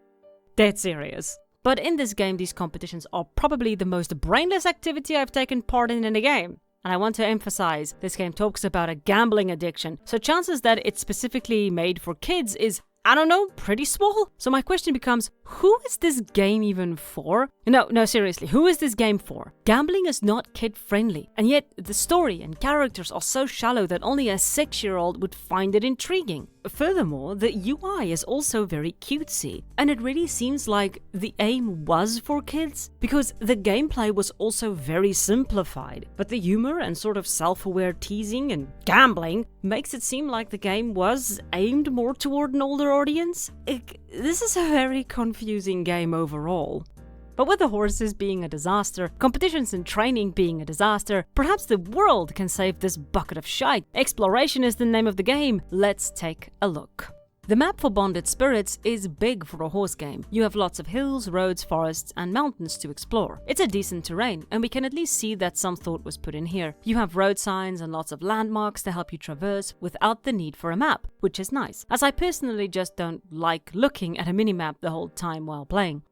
dead serious. But in this game, these competitions are probably the most brainless activity I've taken part in a game. And I want to emphasize, this game talks about a gambling addiction, so chances that it's specifically made for kids is, I don't know, pretty small. So my question becomes, who is this game even for? No, seriously, who is this game for? Gambling is not kid-friendly, and yet the story and characters are so shallow that only a 6-year-old would find it intriguing. Furthermore, the UI is also very cutesy, and it really seems like the aim was for kids, because the gameplay was also very simplified, but the humor and sort of self-aware teasing and gambling makes it seem like the game was aimed more toward an older audience. This is a very confusing game overall. But with the horses being a disaster, competitions and training being a disaster, perhaps the world can save this bucket of shite. Exploration is the name of the game. Let's take a look. The map for Bonded Spirits is big for a horse game. You have lots of hills, roads, forests, and mountains to explore. It's a decent terrain, and we can at least see that some thought was put in here. You have road signs and lots of landmarks to help you traverse without the need for a map, which is nice, as I personally just don't like looking at a minimap the whole time while playing.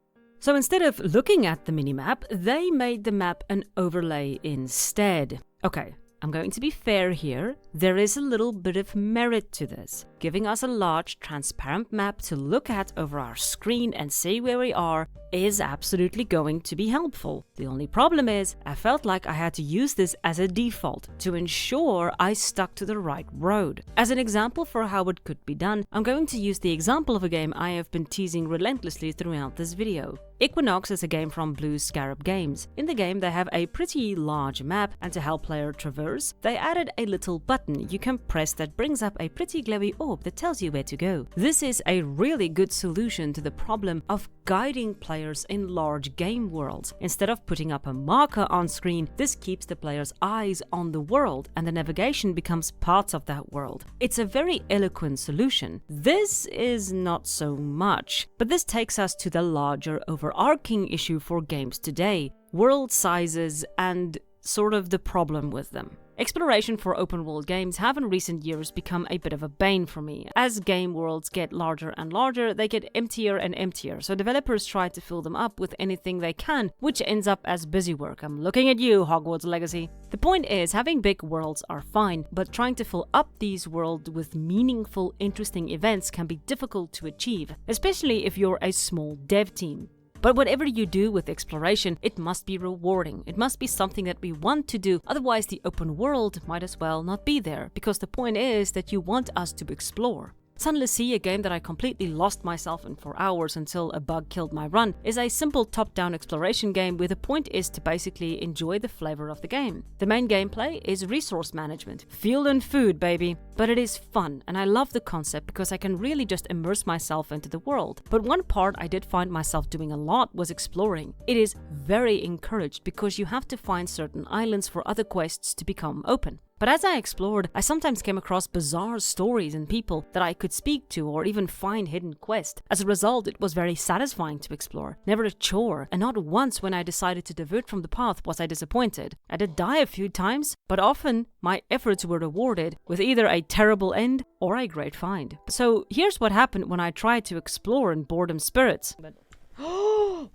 So instead of looking at the minimap, they made the map an overlay instead. Okay, I'm going to be fair here. There is a little bit of merit to this. Giving us a large, transparent map to look at over our screen and see where we are is absolutely going to be helpful. The only problem is, I felt like I had to use this as a default to ensure I stuck to the right road. As an example for how it could be done, I'm going to use the example of a game I have been teasing relentlessly throughout this video. Equinox is a game from Blue Scarab Games. In the game, they have a pretty large map, and to help player traverse, they added a little button you can press that brings up a pretty glowy orb that tells you where to go. This is a really good solution to the problem of guiding players in large game worlds. Instead of putting up a marker on screen, this keeps the player's eyes on the world, and the navigation becomes part of that world. It's a very eloquent solution. This is not so much, but this takes us to the larger overarching issue for games today: world sizes and sort of the problem with them. Exploration for open world games have in recent years become a bit of a bane for me. As game worlds get larger and larger, they get emptier and emptier, so developers try to fill them up with anything they can, which ends up as busy work. I'm looking at you, Hogwarts Legacy. The point is, having big worlds are fine, but trying to fill up these worlds with meaningful, interesting events can be difficult to achieve, especially if you're a small dev team. But whatever you do with exploration, it must be rewarding. It must be something that we want to do, otherwise the open world might as well not be there, because the point is that you want us to explore. Sunless Sea, a game that I completely lost myself in for hours until a bug killed my run, is a simple top-down exploration game where the point is to basically enjoy the flavor of the game. The main gameplay is resource management. Field and food, baby. But it is fun, and I love the concept because I can really just immerse myself into the world. But one part I did find myself doing a lot was exploring. It is very encouraged because you have to find certain islands for other quests to become open. But as I explored, I sometimes came across bizarre stories and people that I could speak to or even find hidden quests. As a result, it was very satisfying to explore, never a chore, and not once when I decided to divert from the path was I disappointed. I did die a few times, but often my efforts were rewarded with either a terrible end or a great find. So here's what happened when I tried to explore in Boredom Spirits.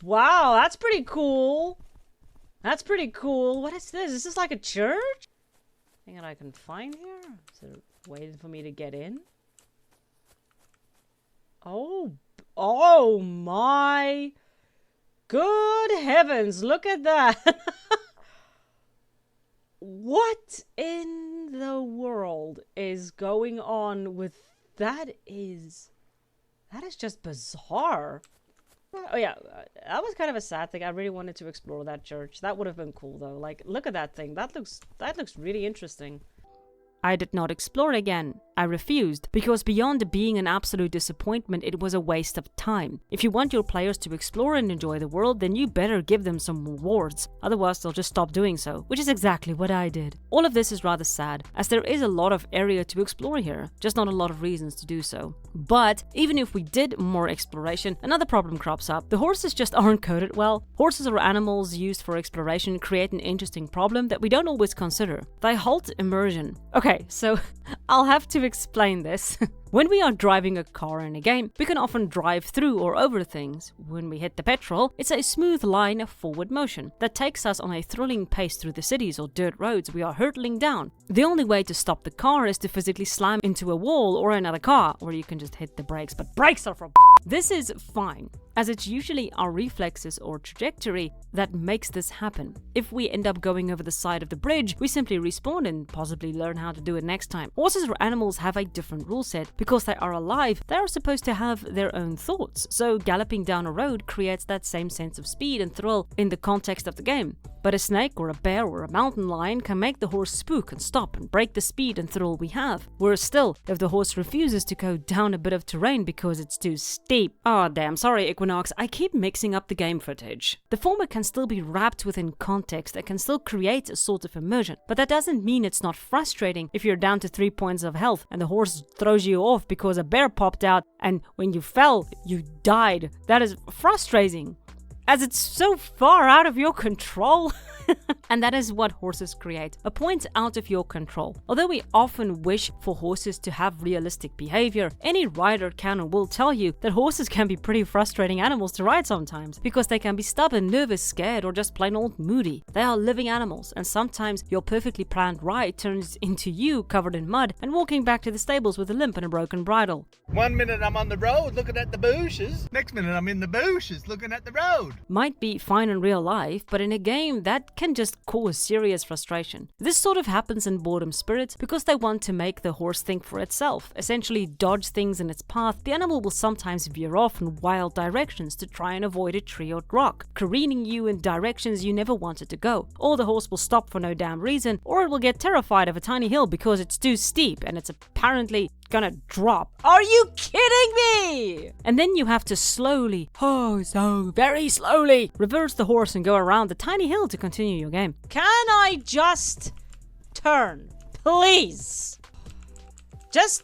Wow, that's pretty cool. That's pretty cool. What is this? Is this like a church? Thing that I can find here? Is it waiting for me to get in? Oh my good heavens, look at that. What in the world is going on with that? Is just bizarre. Oh yeah, that was kind of a sad thing. I really wanted to explore that church. That would have been cool though. Like, look at that thing. That looks really interesting. I did not explore again. I refused, because beyond being an absolute disappointment, it was a waste of time. If you want your players to explore and enjoy the world, then you better give them some rewards. Otherwise, they'll just stop doing so, which is exactly what I did. All of this is rather sad, as there is a lot of area to explore here, just not a lot of reasons to do so. But even if we did more exploration, another problem crops up. The horses just aren't coded well. Horses or animals used for exploration create an interesting problem that we don't always consider. They halt immersion. Okay, so I'll have to explain this. When we are driving a car in a game, we can often drive through or over things. When we hit the petrol, it's a smooth line of forward motion that takes us on a thrilling pace through the cities or dirt roads we are hurtling down. The only way to stop the car is to physically slam into a wall or another car, or you can just hit the brakes, but brakes are for This is fine, as it's usually our reflexes or trajectory that makes this happen. If we end up going over the side of the bridge, we simply respawn and possibly learn how to do it next time. Horses or animals have a different rule set. Because they are alive, they are supposed to have their own thoughts, so galloping down a road creates that same sense of speed and thrill in the context of the game. But a snake or a bear or a mountain lion can make the horse spook and stop and break the speed and thrill we have. Worse still, if the horse refuses to go down a bit of terrain because it's too steep. Oh damn, sorry Equinox, I keep mixing up the game footage. The former can still be wrapped within context that can still create a sort of immersion, but that doesn't mean it's not frustrating if you're down to 3 points of health and the horse throws you off because a bear popped out and when you fell, you died. That is frustrating, as it's so far out of your control. And that is what horses create, a point out of your control. Although we often wish for horses to have realistic behavior, any rider can or will tell you that horses can be pretty frustrating animals to ride sometimes, because they can be stubborn, nervous, scared, or just plain old moody. They are living animals, and sometimes your perfectly planned ride turns into you covered in mud and walking back to the stables with a limp and a broken bridle. 1 minute I'm on the road looking at the bushes, next minute I'm in the bushes looking at the road. Might be fine in real life, but in a game that can just cause serious frustration. This sort of happens in Boredom Spirits because they want to make the horse think for itself, essentially dodge things in its path. The animal will sometimes veer off in wild directions to try and avoid a tree or rock, careening you in directions you never wanted to go. Or the horse will stop for no damn reason, or it will get terrified of a tiny hill because it's too steep and it's apparently gonna drop. Are you kidding me? And then you have to slowly, so very slowly, reverse the horse and go around the tiny hill to continue your game. Can I just turn, please? Just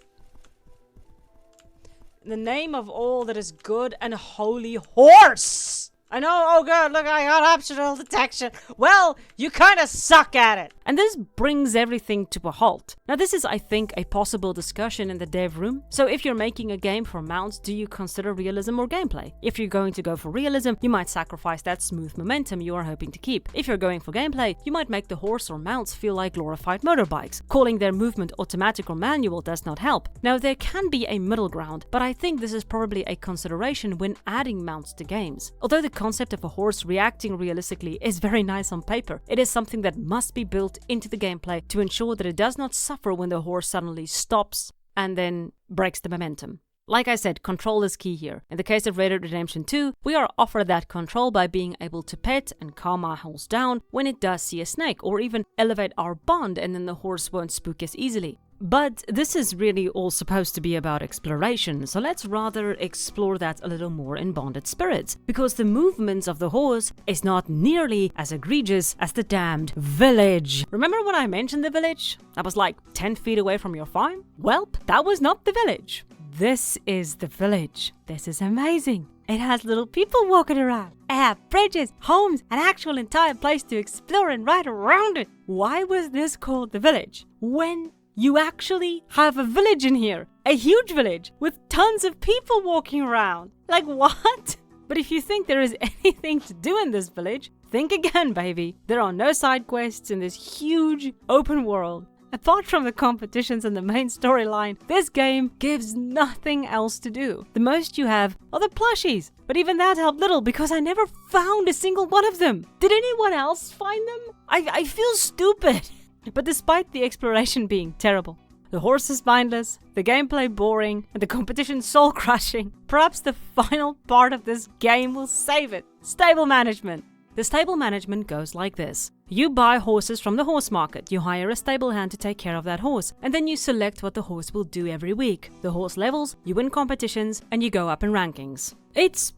in the name of all that is good and holy, horse! I know, oh god, look, I got optional detection. Well, you kinda suck at it. And this brings everything to a halt. Now this is, I think, a possible discussion in the dev room. So if you're making a game for mounts, do you consider realism or gameplay? If you're going to go for realism, you might sacrifice that smooth momentum you are hoping to keep. If you're going for gameplay, you might make the horse or mounts feel like glorified motorbikes. Calling their movement automatic or manual does not help. Now there can be a middle ground, but I think this is probably a consideration when adding mounts to games. Although the concept of a horse reacting realistically is very nice on paper, it is something that must be built into the gameplay to ensure that it does not suffer when the horse suddenly stops and then breaks the momentum. Like I said, control is key here. In the case of Red Dead Redemption 2, we are offered that control by being able to pet and calm our horse down when it does see a snake, or even elevate our bond and then the horse won't spook as easily. But this is really all supposed to be about exploration, so let's rather explore that a little more in Bonded Spirits, because the movements of the horse is not nearly as egregious as the damned village. Remember when I mentioned the village? That was like 10 feet away from your farm? Welp, that was not the village. This is the village. This is amazing. It has little people walking around. It has bridges, homes, an actual entire place to explore and ride around it. Why was this called the village? When you actually have a village in here. A huge village with tons of people walking around. Like what? But if you think there is anything to do in this village, think again, baby. There are no side quests in this huge open world. Apart from the competitions and the main storyline, this game gives nothing else to do. The most you have are the plushies. But even that helped little because I never found a single one of them. Did anyone else find them? I feel stupid. But despite the exploration being terrible, the horse is mindless, the gameplay boring, and the competition soul-crushing, perhaps the final part of this game will save it. Stable management. The stable management goes like this. You buy horses from the horse market, you hire a stable hand to take care of that horse, and then you select what the horse will do every week. The horse levels, you win competitions, and you go up in rankings. It's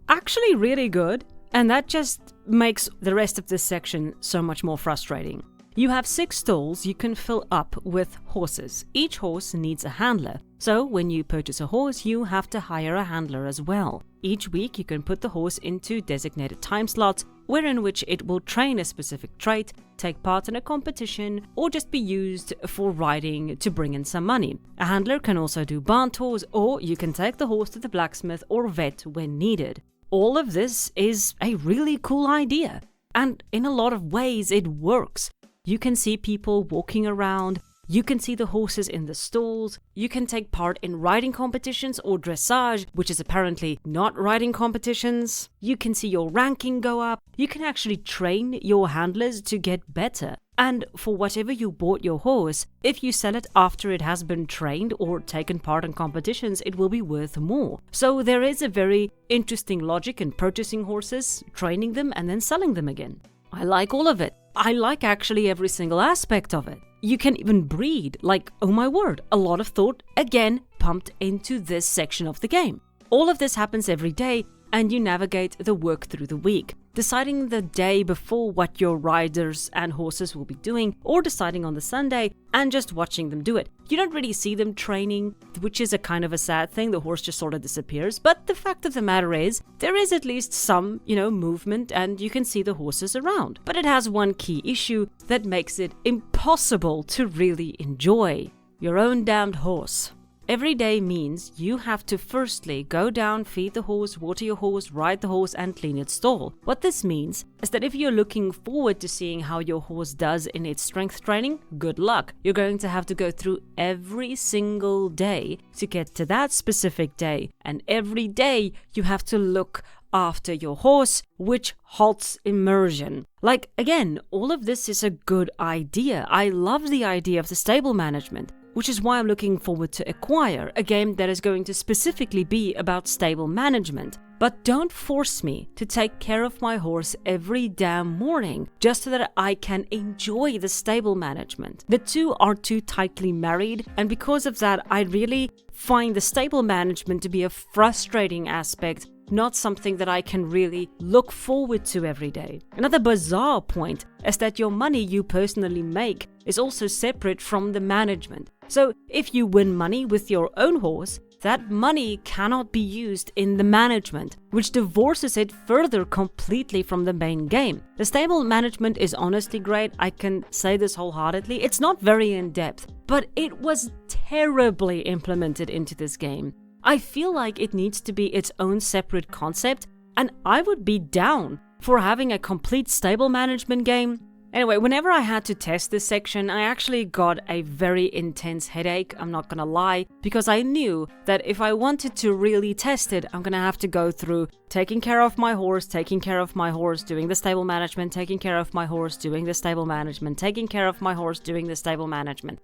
actually really good, and that just makes the rest of this section so much more frustrating. You have 6 stalls you can fill up with horses. Each horse needs a handler. So when you purchase a horse, you have to hire a handler as well. Each week you can put the horse into designated time slots, wherein which it will train a specific trait, take part in a competition, or just be used for riding to bring in some money. A handler can also do barn tours, or you can take the horse to the blacksmith or vet when needed. All of this is a really cool idea. And in a lot of ways it works. You can see people walking around, you can see the horses in the stalls, you can take part in riding competitions or dressage, which is apparently not riding competitions. You can see your ranking go up, you can actually train your handlers to get better. And for whatever you bought your horse, if you sell it after it has been trained or taken part in competitions, it will be worth more. So there is a very interesting logic in purchasing horses, training them, and then selling them again. I like all of it. I like actually every single aspect of it. You can even breed, like, oh my word, a lot of thought, again, pumped into this section of the game. All of this happens every day, and you navigate the work through the week, deciding the day before what your riders and horses will be doing, or deciding on the Sunday and just watching them do it. You don't really see them training, which is a kind of a sad thing. The horse just sort of disappears. But the fact of the matter is, there is at least some, movement, and you can see the horses around. But it has one key issue that makes it impossible to really enjoy. Your own damned horse. Every day means you have to firstly go down, feed the horse, water your horse, ride the horse, and clean its stall. What this means is that if you're looking forward to seeing how your horse does in its strength training, good luck. You're going to have to go through every single day to get to that specific day. And every day you have to look after your horse, which halts immersion. Like, again, all of this is a good idea. I love the idea of the stable management, which is why I'm looking forward to Acquire, a game that is going to specifically be about stable management. But don't force me to take care of my horse every damn morning just so that I can enjoy the stable management. The two are too tightly married, and because of that, I really find the stable management to be a frustrating aspect, not something that I can really look forward to every day. Another bizarre point is that your money you personally make is also separate from the management. So if you win money with your own horse, that money cannot be used in the management, which divorces it further completely from the main game. The stable management is honestly great, I can say this wholeheartedly. It's not very in-depth, but it was terribly implemented into this game. I feel like it needs to be its own separate concept, and I would be down for having a complete stable management game. Anyway, whenever I had to test this section, I actually got a very intense headache, I'm not gonna lie, because I knew that if I wanted to really test it, I'm gonna have to go through taking care of my horse, doing the stable management, taking care of my horse, doing the stable management, taking care of my horse, doing the stable management.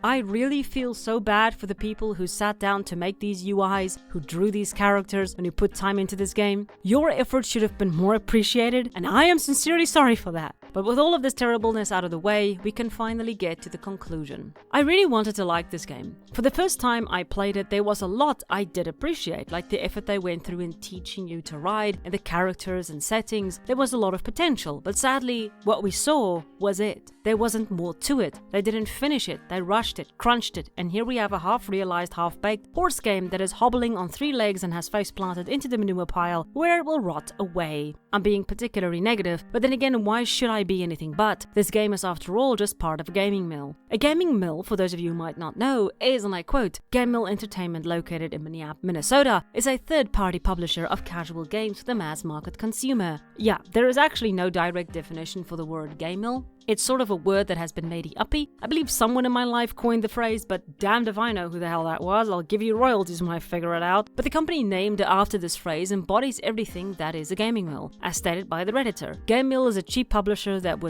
I really feel so bad for the people who sat down to make these UIs, who drew these characters, and who put time into this game. Your efforts should have been more appreciated, and I am sincerely sorry for that. But with all of this terribleness out of the way, we can finally get to the conclusion. I really wanted to like this game. For the first time I played it, there was a lot I did appreciate, like the effort they went through in teaching you to ride, and the characters and settings. There was a lot of potential, but sadly, what we saw was it. There wasn't more to it. They didn't finish it, they rushed it, crunched it, and here we have a half-realized, half-baked horse game that is hobbling on 3 legs and has face planted into the manure pile, where it will rot away. I'm being particularly negative, but then again, why should I be anything but? This game is after all just part of a gaming mill. A gaming mill, for those of you who might not know, is, and I quote, Game Mill Entertainment, located in Minnesota, is a third-party publisher of casual games for the mass market consumer. Yeah, there is actually no direct definition for the word game mill. It's sort of a word that has been made uppy. I believe someone in my life coined the phrase, but damned if I know who the hell that was. I'll give you royalties when I figure it out. But the company named after this phrase embodies everything that is a gaming mill, as stated by the Redditor. Game mill is a cheap publisher that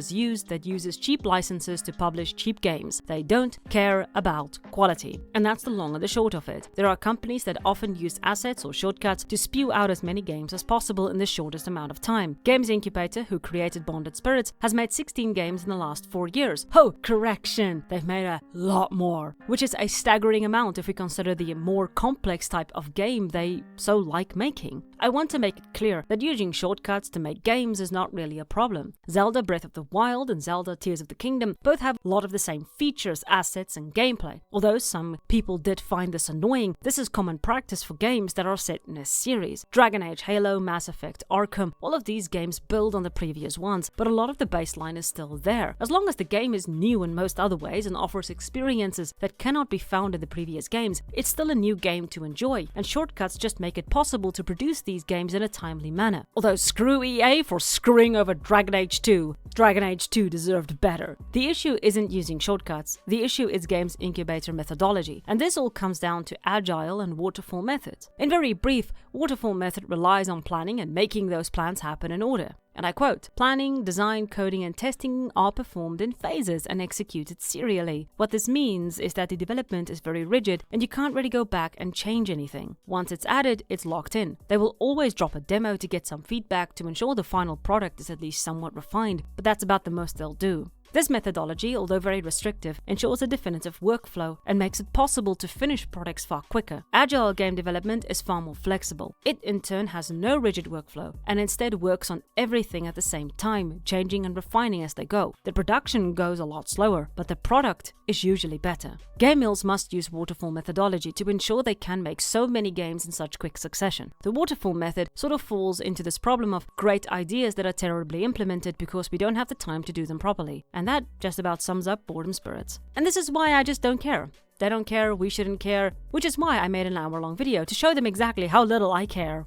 uses cheap licenses to publish cheap games. They don't care about quality. And that's the long and the short of it. There are companies that often use assets or shortcuts to spew out as many games as possible in the shortest amount of time. Games Incubator, who created Bonded Spirits, has made 16 games in the last 4 years. Oh, correction! They've made a lot more, which is a staggering amount if we consider the more complex type of game they so like making. I want to make it clear that using shortcuts to make games is not really a problem. Zelda Breath of the Wild and Zelda Tears of the Kingdom both have a lot of the same features, assets, and gameplay. Although some people did find this annoying, this is common practice for games that are set in a series. Dragon Age, Halo, Mass Effect, Arkham, all of these games build on the previous ones, but a lot of the baseline is still there. As long as the game is new in most other ways and offers experiences that cannot be found in the previous games, it's still a new game to enjoy, and shortcuts just make it possible to produce these games in a timely manner. Although screw EA for screwing over Dragon Age 2. Dragon Age 2 deserved better. The issue isn't using shortcuts, the issue is Games Incubator methodology, and this all comes down to agile and waterfall methods. In very brief, waterfall method relies on planning and making those plans happen in order. And I quote, planning, design, coding, and testing are performed in phases and executed serially. What this means is that the development is very rigid and you can't really go back and change anything. Once it's added, it's locked in. They will always drop a demo to get some feedback to ensure the final product is at least somewhat refined, but that's about the most they'll do. This methodology, although very restrictive, ensures a definitive workflow and makes it possible to finish products far quicker. Agile game development is far more flexible. It in turn has no rigid workflow and instead works on everything at the same time, changing and refining as they go. The production goes a lot slower, but the product is usually better. Game mills must use waterfall methodology to ensure they can make so many games in such quick succession. The waterfall method sort of falls into this problem of great ideas that are terribly implemented because we don't have the time to do them properly. And that just about sums up Boredom Spirits. And this is why I just don't care. They don't care, we shouldn't care, which is why I made an hour-long video to show them exactly how little I care.